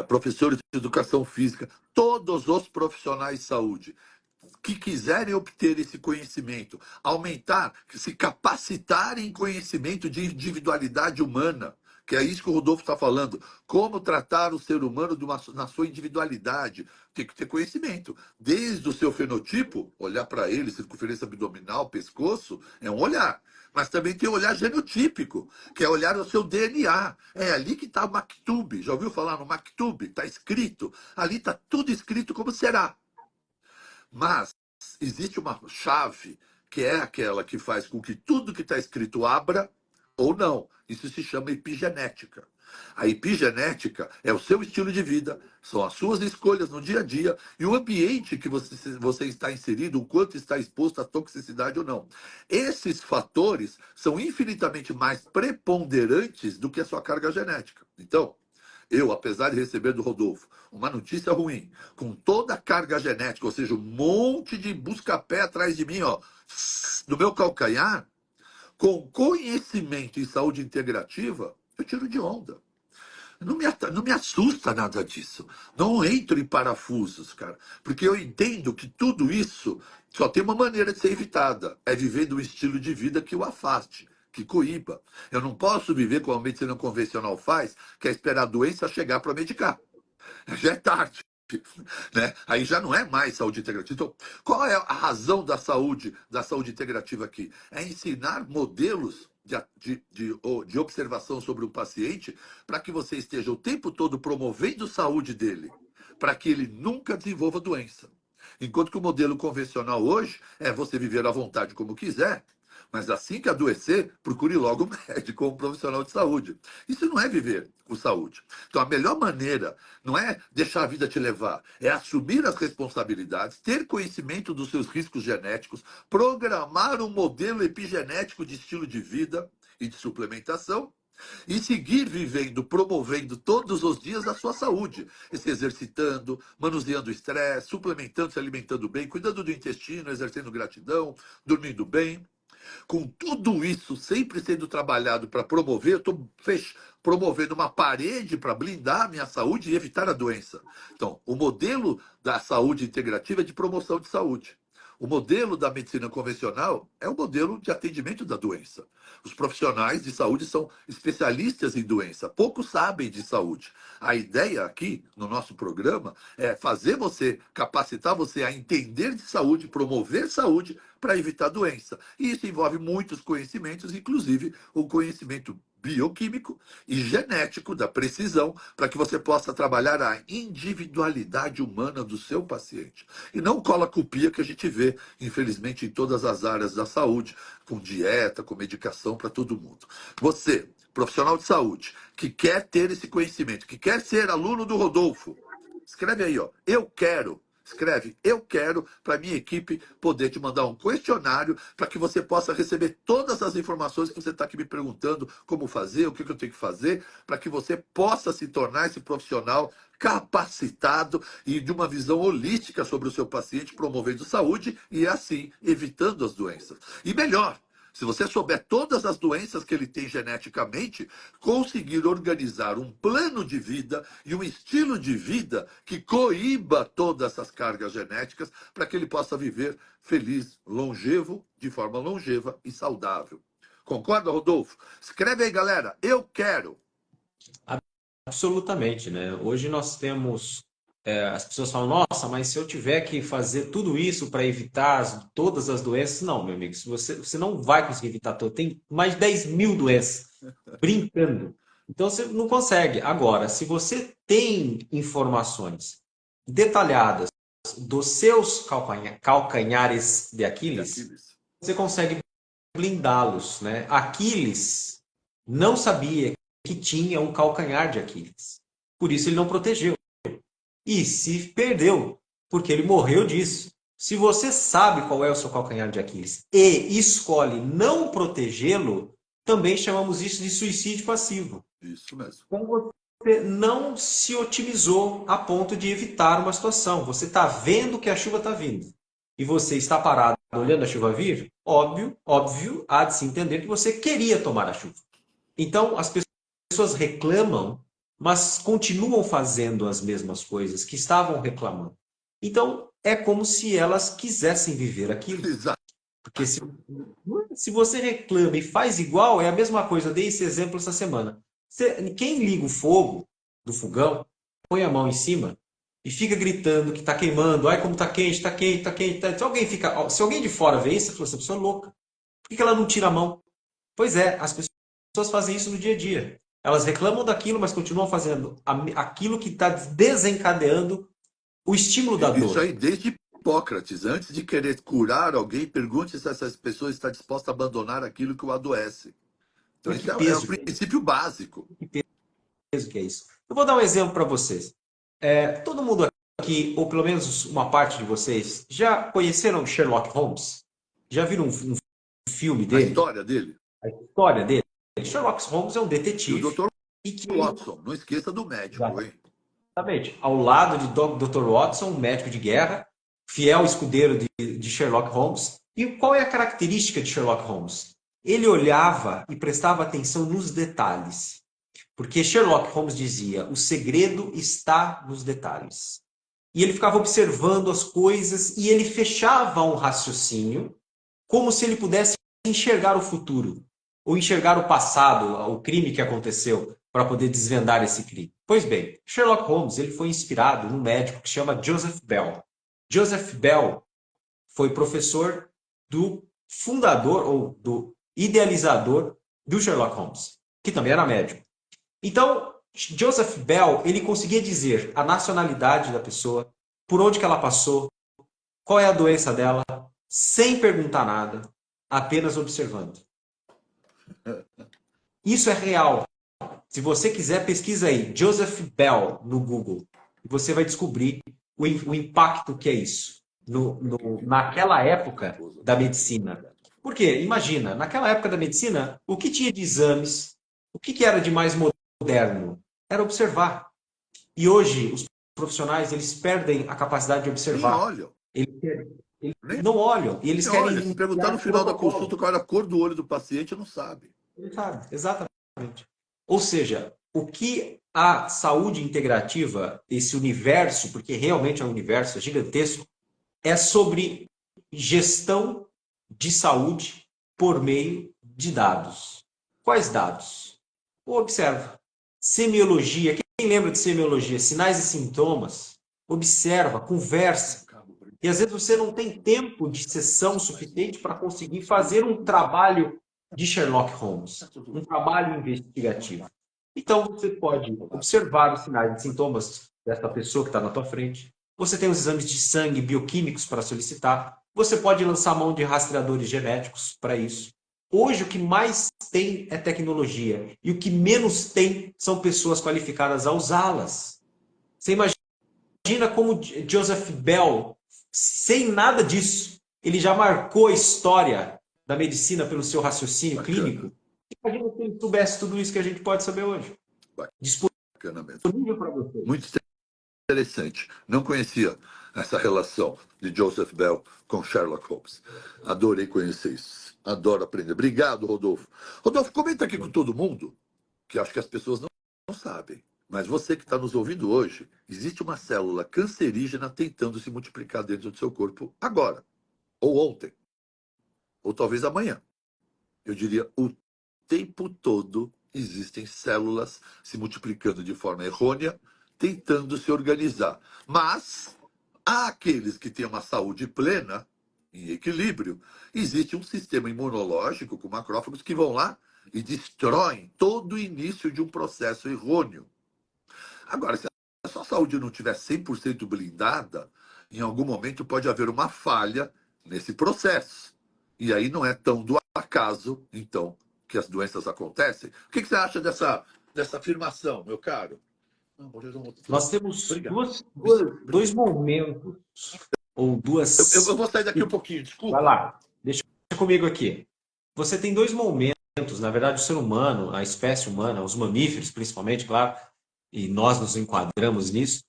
professores de educação física, todos os profissionais de saúde que quiserem obter esse conhecimento, aumentar, se capacitarem em conhecimento de individualidade humana, que é isso que o Rodolfo está falando. Como tratar o ser humano na sua individualidade. Tem que ter conhecimento. Desde o seu fenotipo, olhar para ele, circunferência abdominal, pescoço, é um olhar. Mas também tem o olhar genotípico, que é olhar o seu DNA. É ali que está o Maktub. Já ouviu falar no Maktub? Está escrito. Ali está tudo escrito como será. Mas existe uma chave que é aquela que faz com que tudo que está escrito abra ou não. Isso se chama epigenética. A epigenética é o seu estilo de vida, são as suas escolhas no dia a dia e o ambiente que você está inserido, o quanto está exposto à toxicidade ou não. Esses fatores são infinitamente mais preponderantes do que a sua carga genética. Então, eu, apesar de receber do Rodolfo uma notícia ruim, com toda a carga genética, ou seja, um monte de busca-pé atrás de mim, ó, no meu calcanhar, com conhecimento em saúde integrativa, eu tiro de onda. Não me assusta nada disso. Não entro em parafusos, cara. Porque eu entendo que tudo isso só tem uma maneira de ser evitada. É vivendo um estilo de vida que o afaste, que coíba. Eu não posso viver como a medicina convencional faz, que é esperar a doença chegar para medicar. Já é tarde. Né? Aí já não é mais saúde integrativa. Então, qual é a razão da saúde integrativa aqui? É ensinar modelos de observação sobre o paciente para que você esteja o tempo todo promovendo a saúde dele, para que ele nunca desenvolva doença. Enquanto que o modelo convencional hoje é você viver à vontade como quiser, mas assim que adoecer, procure logo um médico ou um profissional de saúde. Isso não é viver com saúde. Então, a melhor maneira não é deixar a vida te levar, é assumir as responsabilidades, ter conhecimento dos seus riscos genéticos, programar um modelo epigenético de estilo de vida e de suplementação e seguir vivendo, promovendo todos os dias a sua saúde, se exercitando, manuseando o estresse, suplementando, se alimentando bem, cuidando do intestino, exercendo gratidão, dormindo bem. Com tudo isso sempre sendo trabalhado para promover, eu estou promovendo uma parede para blindar a minha saúde e evitar a doença. Então, o modelo da saúde integrativa é de promoção de saúde. O modelo da medicina convencional é o modelo de atendimento da doença. Os profissionais de saúde são especialistas em doença, poucos sabem de saúde. A ideia aqui no nosso programa é fazer você, capacitar você a entender de saúde, promover saúde para evitar doença. E isso envolve muitos conhecimentos, inclusive o conhecimento bioquímico e genético da precisão, para que você possa trabalhar a individualidade humana do seu paciente. E não cola copia que a gente vê, infelizmente, em todas as áreas da saúde, com dieta, com medicação para todo mundo. Você, profissional de saúde, que quer ter esse conhecimento, que quer ser aluno do Rodolfo, escreve aí, ó, eu quero. Escreve, eu quero, para minha equipe poder te mandar um questionário para que você possa receber todas as informações que você está aqui me perguntando, como fazer, o que eu tenho que fazer, para que você possa se tornar esse profissional capacitado e de uma visão holística sobre o seu paciente, promovendo saúde e assim evitando as doenças. E melhor, se você souber todas as doenças que ele tem geneticamente, conseguir organizar um plano de vida e um estilo de vida que coíba todas essas cargas genéticas para que ele possa viver feliz, longevo, de forma longeva e saudável. Concorda, Rodolfo? Escreve aí, galera. Eu quero. Absolutamente, né? Hoje nós temos, as pessoas falam, nossa, mas se eu tiver que fazer tudo isso para evitar todas as doenças, não, meu amigo, se você não vai conseguir evitar tudo, tem mais de 10 mil doenças, brincando. Então você não consegue. Agora, se você tem informações detalhadas dos seus calcanhares de Aquiles, você consegue blindá-los, né? Aquiles não sabia que tinha um calcanhar de Aquiles. Por isso ele não protegeu. E se perdeu, porque ele morreu disso. Se você sabe qual é o seu calcanhar de Aquiles e escolhe não protegê-lo, também chamamos isso de suicídio passivo. Isso mesmo. Então você não se otimizou a ponto de evitar uma situação. Você está vendo que a chuva está vindo. E você está parado olhando a chuva vir, óbvio, há de se entender que você queria tomar a chuva. Então, as pessoas reclamam, mas continuam fazendo as mesmas coisas que estavam reclamando. Então, é como se elas quisessem viver aquilo. Exato. Porque se você reclama e faz igual, é a mesma coisa. Eu dei esse exemplo essa semana. Quem liga o fogo do fogão, põe a mão em cima e fica gritando que está queimando. Ai, como está quente, está quente, está quente. Se alguém de fora vê isso, fala, essa pessoa é louca. Por que ela não tira a mão? Pois é, as pessoas fazem isso no dia a dia. Elas reclamam daquilo, mas continuam fazendo aquilo que está desencadeando o estímulo da dor. Isso aí desde Hipócrates, antes de querer curar alguém, pergunte se essa pessoa está disposta a abandonar aquilo que o adoece. Então, isso é o princípio básico. Que peso que é isso? Eu vou dar um exemplo para vocês. Todo mundo aqui, ou pelo menos uma parte de vocês, já conheceram Sherlock Holmes? Já viram um filme dele? A história dele. A história dele. Sherlock Holmes é um detetive. E o Dr. E que Watson, não esqueça do médico, hein? Exatamente. Ao lado de Dr. Watson, um médico de guerra, fiel escudeiro de Sherlock Holmes. E qual é a característica de Sherlock Holmes? Ele olhava e prestava atenção nos detalhes. Porque Sherlock Holmes dizia, o segredo está nos detalhes. E ele ficava observando as coisas e ele fechava um raciocínio como se ele pudesse enxergar o futuro, ou enxergar o passado, o crime que aconteceu, para poder desvendar esse crime. Pois bem, Sherlock Holmes ele foi inspirado num médico que se chama Joseph Bell. Joseph Bell foi professor do fundador ou do idealizador do Sherlock Holmes, que também era médico. Então, Joseph Bell ele conseguia dizer a nacionalidade da pessoa, por onde que ela passou, qual é a doença dela, sem perguntar nada, apenas observando. Isso é real. Se você quiser, pesquisa aí, Joseph Bell no Google. E você vai descobrir o impacto que é isso naquela época da medicina. Por quê? Imagina, naquela época da medicina, o que tinha de exames, o que era de mais moderno? Era observar. E hoje, os profissionais, eles perdem a capacidade de observar. Nem olham. Eles não olham. E eles querem... Se perguntar no final da consulta qual era a cor do olho do paciente, não sabe. Ele sabe, exatamente. Ou seja, o que a saúde integrativa, esse universo, porque realmente é um universo, é gigantesco, é sobre gestão de saúde por meio de dados. Quais dados? Observa. Semiologia. Quem lembra de semiologia? Sinais e sintomas. Observa, conversa. E às vezes você não tem tempo de sessão suficiente para conseguir fazer um trabalho de Sherlock Holmes, um trabalho investigativo. Então você pode observar os sinais e sintomas dessa pessoa que está na tua frente. Você tem os exames de sangue bioquímicos para solicitar. Você pode lançar mão de rastreadores genéticos para isso. Hoje o que mais tem é tecnologia e o que menos tem são pessoas qualificadas a usá-las. Você imagina como Joseph Bell, sem nada disso, ele já marcou a história da medicina pelo seu raciocínio clínico. Imagina se ele soubesse tudo isso que a gente pode saber hoje. Bacana mesmo. Disponível para você. Muito interessante. Não conhecia essa relação de Joseph Bell com Sherlock Holmes. Adorei conhecer isso. Adoro aprender. Obrigado, Rodolfo. Rodolfo, comenta aqui com todo mundo, que acho que as pessoas não sabem. Mas você que está nos ouvindo hoje, existe uma célula cancerígena tentando se multiplicar dentro do seu corpo agora, ou ontem, ou talvez amanhã. Eu diria o tempo todo existem células se multiplicando de forma errônea, tentando se organizar. Mas há aqueles que têm uma saúde plena, em equilíbrio, existe um sistema imunológico com macrófagos que vão lá e destroem todo o início de um processo errôneo. Agora, se a sua saúde não estiver 100% blindada, em algum momento pode haver uma falha nesse processo. E aí não é tão do acaso, então, que as doenças acontecem. O que você acha dessa afirmação, meu caro? Nós temos dois momentos, ou duas... Eu vou sair daqui um pouquinho, desculpa. Vai lá, deixa comigo aqui. Você tem dois momentos, na verdade, o ser humano, a espécie humana, os mamíferos principalmente, claro, e nós nos enquadramos nisso,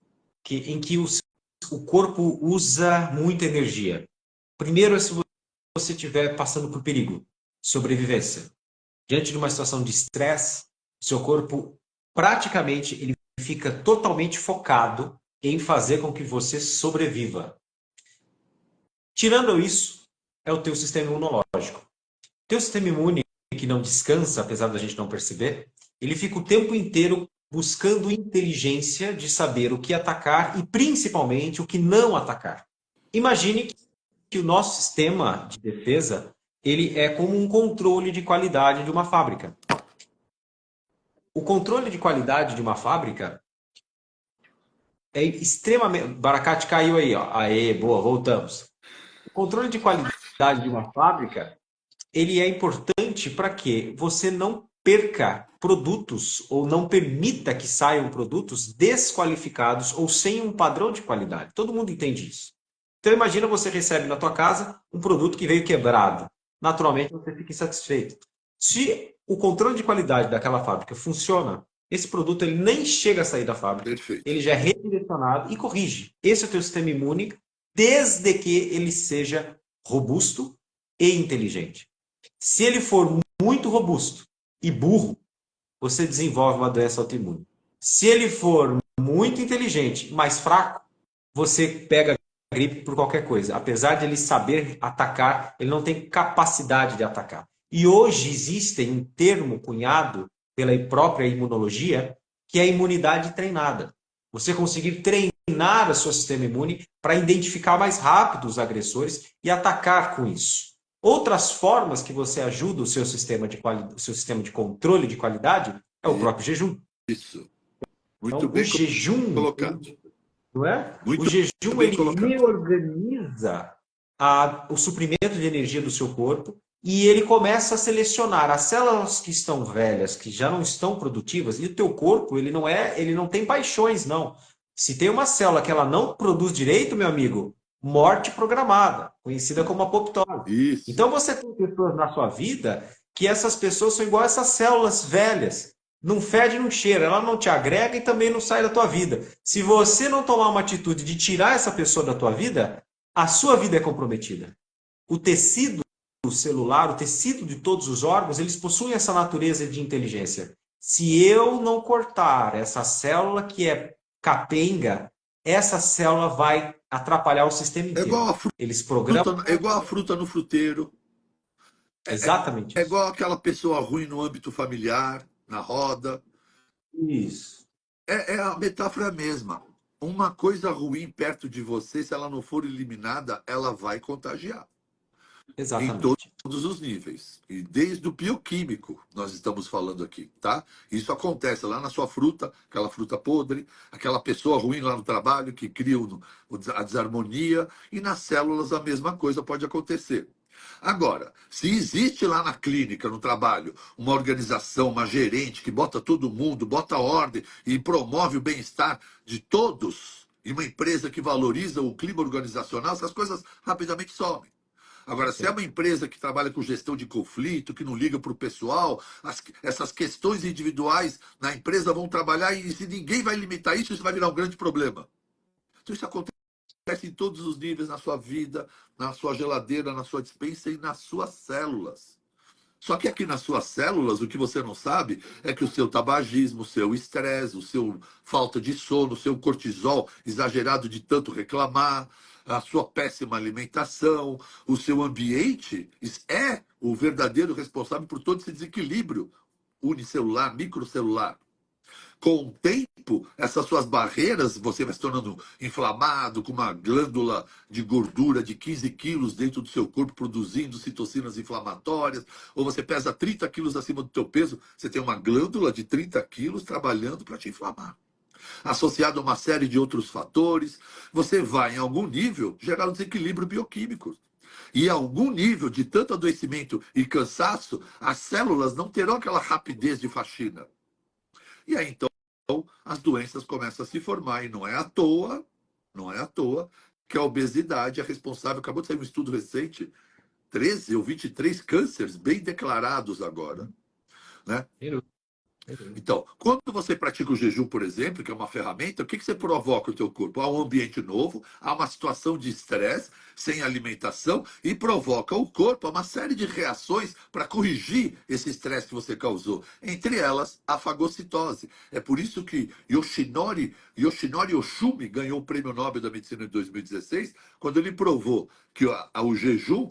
em que o corpo usa muita energia. Primeiro é se você estiver passando por perigo, sobrevivência. Diante de uma situação de estresse, seu corpo praticamente ele fica totalmente focado em fazer com que você sobreviva. Tirando isso, é o teu sistema imunológico. Teu sistema imune, que não descansa, apesar da gente não perceber, ele fica o tempo inteiro buscando inteligência de saber o que atacar e, principalmente, o que não atacar. Imagine que o nosso sistema de defesa ele é como um controle de qualidade de uma fábrica. O controle de qualidade de uma fábrica é extremamente... Baracate caiu aí, ó. Aê, boa, voltamos. O controle de qualidade de uma fábrica ele é importante para que você não perca produtos ou não permita que saiam produtos desqualificados ou sem um padrão de qualidade. Todo mundo entende isso. Então imagina você recebe na tua casa um produto que veio quebrado. Naturalmente você fica insatisfeito. Se o controle de qualidade daquela fábrica funciona, esse produto ele nem chega a sair da fábrica. Perfeito. Ele já é redirecionado e corrige. Esse é o teu sistema imune, desde que ele seja robusto e inteligente. Se ele for muito robusto e burro, você desenvolve uma doença autoimune. Se ele for muito inteligente, mas fraco, você pega gripe por qualquer coisa. Apesar de ele saber atacar, ele não tem capacidade de atacar. E hoje existe um termo cunhado pela própria imunologia, que é a imunidade treinada. Você conseguir treinar o seu sistema imune para identificar mais rápido os agressores e atacar com isso. Outras formas que você ajuda o seu sistema de controle de qualidade é o próprio jejum. Isso. Muito Então, bem o jejum, colocado. não é? Muito o jejum bem ele colocado. reorganiza o suprimento de energia do seu corpo e ele começa a selecionar as células que estão velhas, que já não estão produtivas, e o teu corpo ele não tem paixões, não. Se tem uma célula que ela não produz direito, meu amigo, morte programada, conhecida como apoptose. Isso. Então você tem pessoas na sua vida que essas pessoas são igual a essas células velhas. Não fede, não cheira, ela não te agrega e também não sai da tua vida. Se você não tomar uma atitude de tirar essa pessoa da tua vida, a sua vida é comprometida. O tecido celular, o tecido de todos os órgãos, eles possuem essa natureza de inteligência. Se eu não cortar essa célula que é capenga, essa célula vai atrapalhar o sistema É igual inteiro. a fruta, Eles programam é igual a fruta no fruteiro. exatamente É isso. igual aquela pessoa ruim no âmbito familiar, na roda. Isso, A metáfora é a mesma. Uma coisa ruim perto de você, se ela não for eliminada, ela vai contagiar. Em exatamente. todos os níveis. E desde o bioquímico, nós estamos falando aqui, tá? Isso acontece lá na sua fruta, aquela fruta podre, aquela pessoa ruim lá no trabalho que cria a desarmonia, e nas células a mesma coisa pode acontecer. Agora, se existe lá na clínica, no trabalho, uma organização, uma gerente que bota todo mundo, bota ordem e promove o bem-estar de todos, e uma empresa que valoriza o clima organizacional, essas coisas rapidamente somem. Agora, se é Sim. uma empresa que trabalha com gestão de conflito, que não liga para o pessoal, essas questões individuais na empresa vão trabalhar e se ninguém vai limitar isso, isso vai virar um grande problema. Então, isso acontece em todos os níveis na sua vida, na sua geladeira, na sua despensa e nas suas células. Só que aqui nas suas células, o que você não sabe é que o seu tabagismo, o seu estresse, o seu falta de sono, o seu cortisol exagerado de tanto reclamar, a sua péssima alimentação, o seu ambiente é o verdadeiro responsável por todo esse desequilíbrio unicelular, microcelular. Com o tempo, essas suas barreiras, você vai se tornando inflamado, com uma glândula de gordura de 15 quilos dentro do seu corpo, produzindo citocinas inflamatórias, ou você pesa 30 quilos acima do teu peso, você tem uma glândula de 30 quilos trabalhando para te inflamar. Associado a uma série de outros fatores, você vai, em algum nível, gerar um desequilíbrio bioquímico. E a algum nível de tanto adoecimento e cansaço, as células não terão aquela rapidez de faxina. E aí, então, as doenças começam a se formar. E não é à toa, não é à toa, que a obesidade é responsável. Acabou de sair um estudo recente, 13 ou 23 cânceres bem declarados agora, né? Então, quando você pratica o jejum, por exemplo, que é uma ferramenta, o que você provoca no teu corpo? Há um ambiente novo, há uma situação de estresse, sem alimentação, e provoca o corpo a uma série de reações para corrigir esse estresse que você causou. Entre elas, a fagocitose. É por isso que Yoshinori Oshumi ganhou o Prêmio Nobel da Medicina em 2016, quando ele provou que o jejum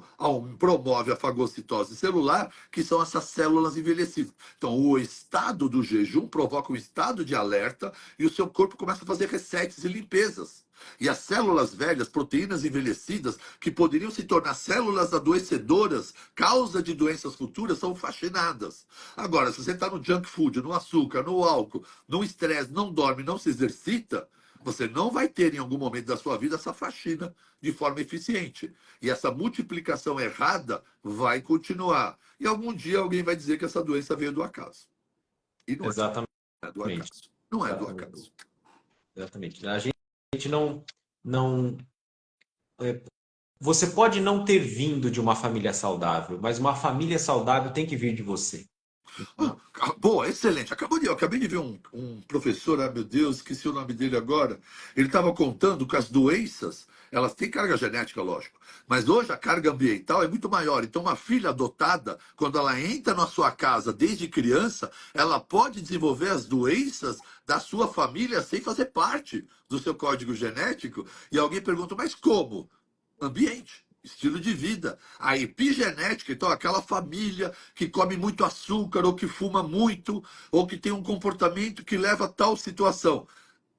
promove a fagocitose celular, que são essas células envelhecidas. Então, o estado do jejum provoca um estado de alerta e o seu corpo começa a fazer resets e limpezas. E as células velhas, proteínas envelhecidas, que poderiam se tornar células adoecedoras, causa de doenças futuras, são faxinadas. Agora, se você está no junk food, no açúcar, no álcool, no estresse, não dorme, não se exercita, você não vai ter em algum momento da sua vida essa faxina de forma eficiente. E essa multiplicação errada vai continuar. E algum dia alguém vai dizer que essa doença veio do acaso. E não Exatamente. é do acaso. Não é do Exatamente. acaso. Exatamente. A gente não. Você pode não ter vindo de uma família saudável, mas uma família saudável tem que vir de você. Então, Boa, excelente. Eu acabei de ver um professor, meu Deus, esqueci o nome dele agora. Ele estava contando que as doenças, elas têm carga genética, lógico. Mas hoje a carga ambiental é muito maior. Então, uma filha adotada, quando ela entra na sua casa desde criança, ela pode desenvolver as doenças da sua família sem fazer parte do seu código genético. E alguém pergunta, mas como? Ambiente, estilo de vida, a epigenética, então aquela família que come muito açúcar, ou que fuma muito, ou que tem um comportamento que leva a tal situação.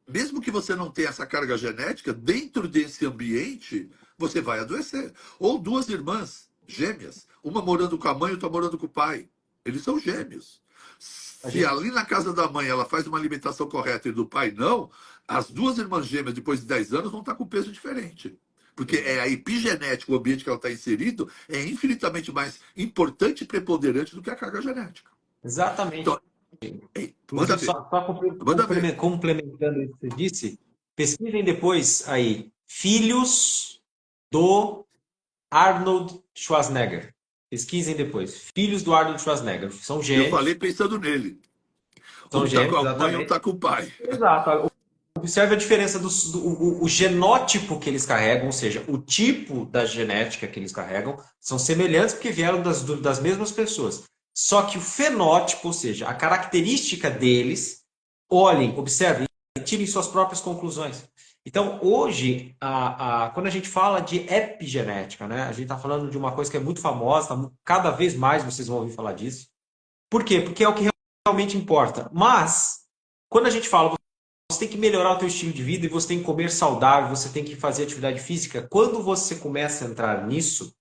Mesmo que você não tenha essa carga genética, dentro desse ambiente, você vai adoecer. Ou duas irmãs gêmeas, uma morando com a mãe e outra morando com o pai. Eles são gêmeos. a Se gente, ali na casa da mãe ela faz uma alimentação correta e do pai não, as duas irmãs gêmeas, depois de 10 anos, vão estar com peso diferente. Porque é a epigenética, o ambiente que ela está inserido, é infinitamente mais importante e preponderante do que a carga genética. exatamente. Então, manda Inclusive, ver, só manda ver. complementando isso que você disse, pesquisem depois aí, filhos do Arnold Schwarzenegger. Pesquisem depois. Filhos do Arnold Schwarzenegger. Eu falei pensando nele. Um São está com gêmeos, a mãe e um exatamente. está com o pai. Exato. Observe a diferença o genótipo que eles carregam, ou seja, o tipo da genética que eles carregam, são semelhantes porque vieram das mesmas pessoas. Só que o fenótipo, ou seja, a característica deles, olhem, observem e tirem suas próprias conclusões. Então, hoje, quando a gente fala de epigenética, né, a gente está falando de uma coisa que é muito famosa, cada vez mais vocês vão ouvir falar disso. Por quê? Porque é o que realmente importa. Mas, quando a gente fala, você tem que melhorar o teu estilo de vida e você tem que comer saudável, você tem que fazer atividade física, quando você começa a entrar nisso,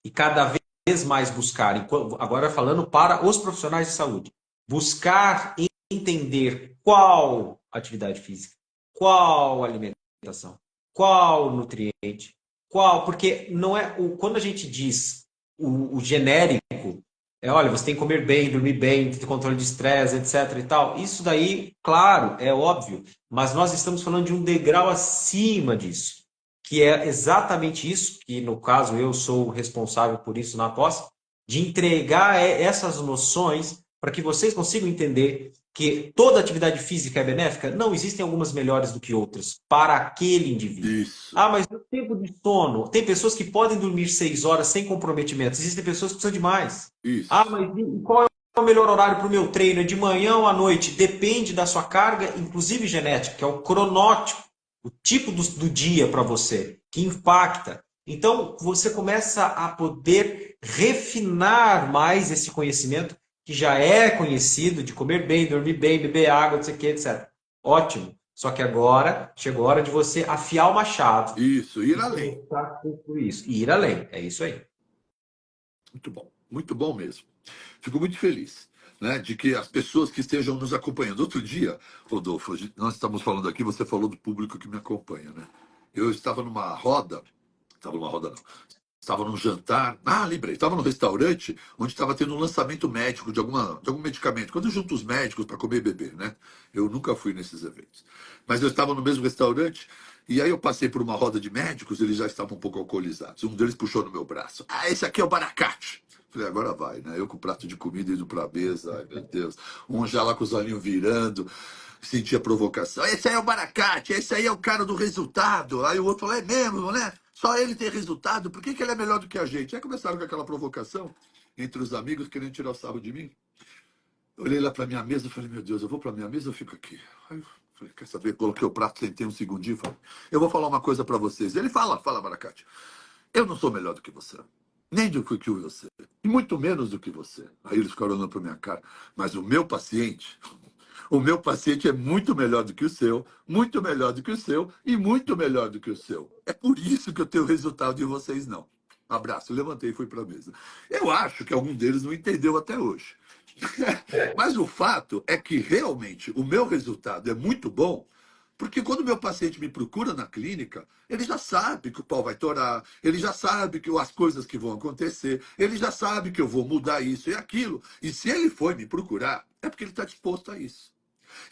e cada vez mais buscar, agora falando para os profissionais de saúde, buscar entender qual atividade física, qual alimentação, qual nutriente, qual, porque não é quando a gente diz o genérico, olha, você tem que comer bem, dormir bem, ter controle de estresse, etc e tal. Isso daí, claro, é óbvio, mas nós estamos falando de um degrau acima disso, que é exatamente isso, que no caso eu sou responsável por isso na pós, de entregar essas noções para que vocês consigam entender que toda atividade física é benéfica. Não, existem algumas melhores do que outras para aquele indivíduo. Isso, Ah, mas o tempo de sono. Tem pessoas que podem dormir 6 horas sem comprometimento. Existem pessoas que precisam de mais. Ah, isso, mas qual é o melhor horário para o meu treino? É de manhã ou à noite? Depende da sua carga, inclusive genética, que é o cronótipo, o tipo do dia para você, que impacta. Então, você começa a poder refinar mais esse conhecimento que já é conhecido de comer bem, dormir bem, beber água, não sei o que, etc. Ótimo. Só que agora chegou a hora de você afiar o machado isso, ir e além. começar a concluir isso. E ir além. É isso aí. Muito bom mesmo. Fico muito feliz, né, de que as pessoas que estejam nos acompanhando. Outro dia, Rodolfo, nós estamos falando aqui, você falou do público que me acompanha, né? Eu estava numa roda não, estava num jantar, lembrei, estava num restaurante onde estava tendo um lançamento médico de algum medicamento. Quando eu junto os médicos para comer e beber, né? Eu nunca fui nesses eventos. Mas eu estava no mesmo restaurante e aí eu passei por uma roda de médicos, eles já estavam um pouco alcoolizados. Um deles puxou no meu braço. Esse aqui é o Baracate. Falei, agora vai, né? Eu com o prato de comida indo pra mesa, ai meu Deus. Um já lá com os olhinhos virando, sentia provocação. Esse aí é o Baracate, esse aí é o cara do resultado. Aí o outro falou, é mesmo, né? Só ele tem resultado, por que, que ele é melhor do que a gente? Aí começaram com aquela provocação entre os amigos, querendo tirar o sarro de mim. Eu olhei lá pra minha mesa e falei, meu Deus, eu vou pra minha mesa ou eu fico aqui? Aí eu falei, quer saber? Coloquei o prato, sentei um segundinho e falei, eu vou falar uma coisa pra vocês. Ele fala, Baracate. Eu não sou melhor do que você. Nem do que você. E muito menos do que você. Aí eles ficaram olhando para minha cara. Mas o meu paciente é muito melhor do que o seu, muito melhor do que o seu e muito melhor do que o seu. É por isso que eu tenho o resultado de vocês não. Abraço, levantei e fui para a mesa. Eu acho que algum deles não entendeu até hoje. Mas o fato é que realmente o meu resultado é muito bom, porque quando o meu paciente me procura na clínica, ele já sabe que o pau vai torar, ele já sabe que as coisas que vão acontecer, ele já sabe que eu vou mudar isso e aquilo. E se ele foi me procurar, é porque ele está disposto a isso.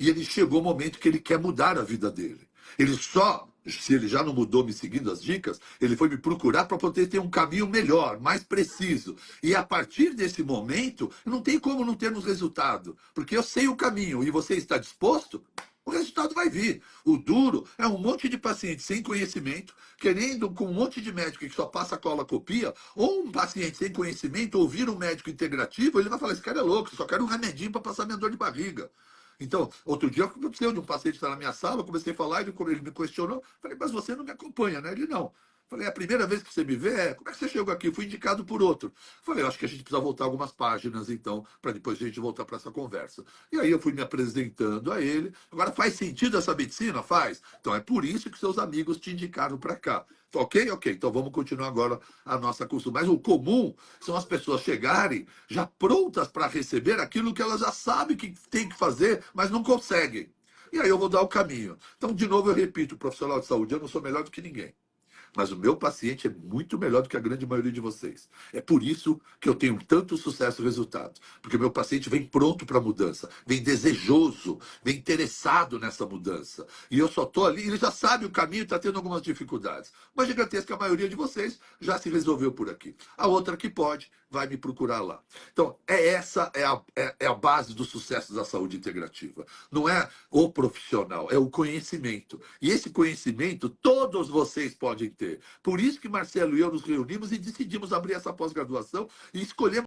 E ele chegou o momento que ele quer mudar a vida dele. Ele só, se ele já não mudou me seguindo as dicas, ele foi me procurar para poder ter um caminho melhor, mais preciso. E a partir desse momento, não tem como não termos resultado, porque eu sei o caminho e você está disposto, o resultado vai vir. O duro é um monte de paciente sem conhecimento, querendo com um monte de médico que só passa cola copia, ou um paciente sem conhecimento ouvir um médico integrativo, ele vai falar, esse cara é louco, só quero um remedinho para passar minha dor de barriga. Então, outro dia aconteceu de um paciente que está na minha sala, eu comecei a falar, ele me questionou, falei, mas você não me acompanha, né? Ele não. Falei, é a primeira vez que você me vê? Como é que você chegou aqui? Fui indicado por outro. Falei, acho que a gente precisa voltar algumas páginas, então, para depois a gente voltar para essa conversa. E aí eu fui me apresentando a ele. Agora, faz sentido essa medicina? Faz. Então, é por isso que seus amigos te indicaram para cá. Ok? Ok. Então, vamos continuar agora a nossa consulta. Mas o comum são as pessoas chegarem já prontas para receber aquilo que elas já sabem que tem que fazer, mas não conseguem. E aí eu vou dar o caminho. Então, de novo, eu repito, profissional de saúde, eu não sou melhor do que ninguém. Mas o meu paciente é muito melhor do que a grande maioria de vocês. É por isso que eu tenho tanto sucesso e resultado. Porque o meu paciente vem pronto para a mudança, vem desejoso, vem interessado nessa mudança. E eu só estou ali, ele já sabe o caminho e está tendo algumas dificuldades. Mas gigantesca maioria de vocês já se resolveu por aqui. A outra que pode, vai me procurar lá. Então, essa é a base do sucesso da saúde integrativa. Não é o profissional, é o conhecimento. E esse conhecimento todos vocês podem ter. Por isso que Marcelo e eu nos reunimos e decidimos abrir essa pós-graduação e escolhemos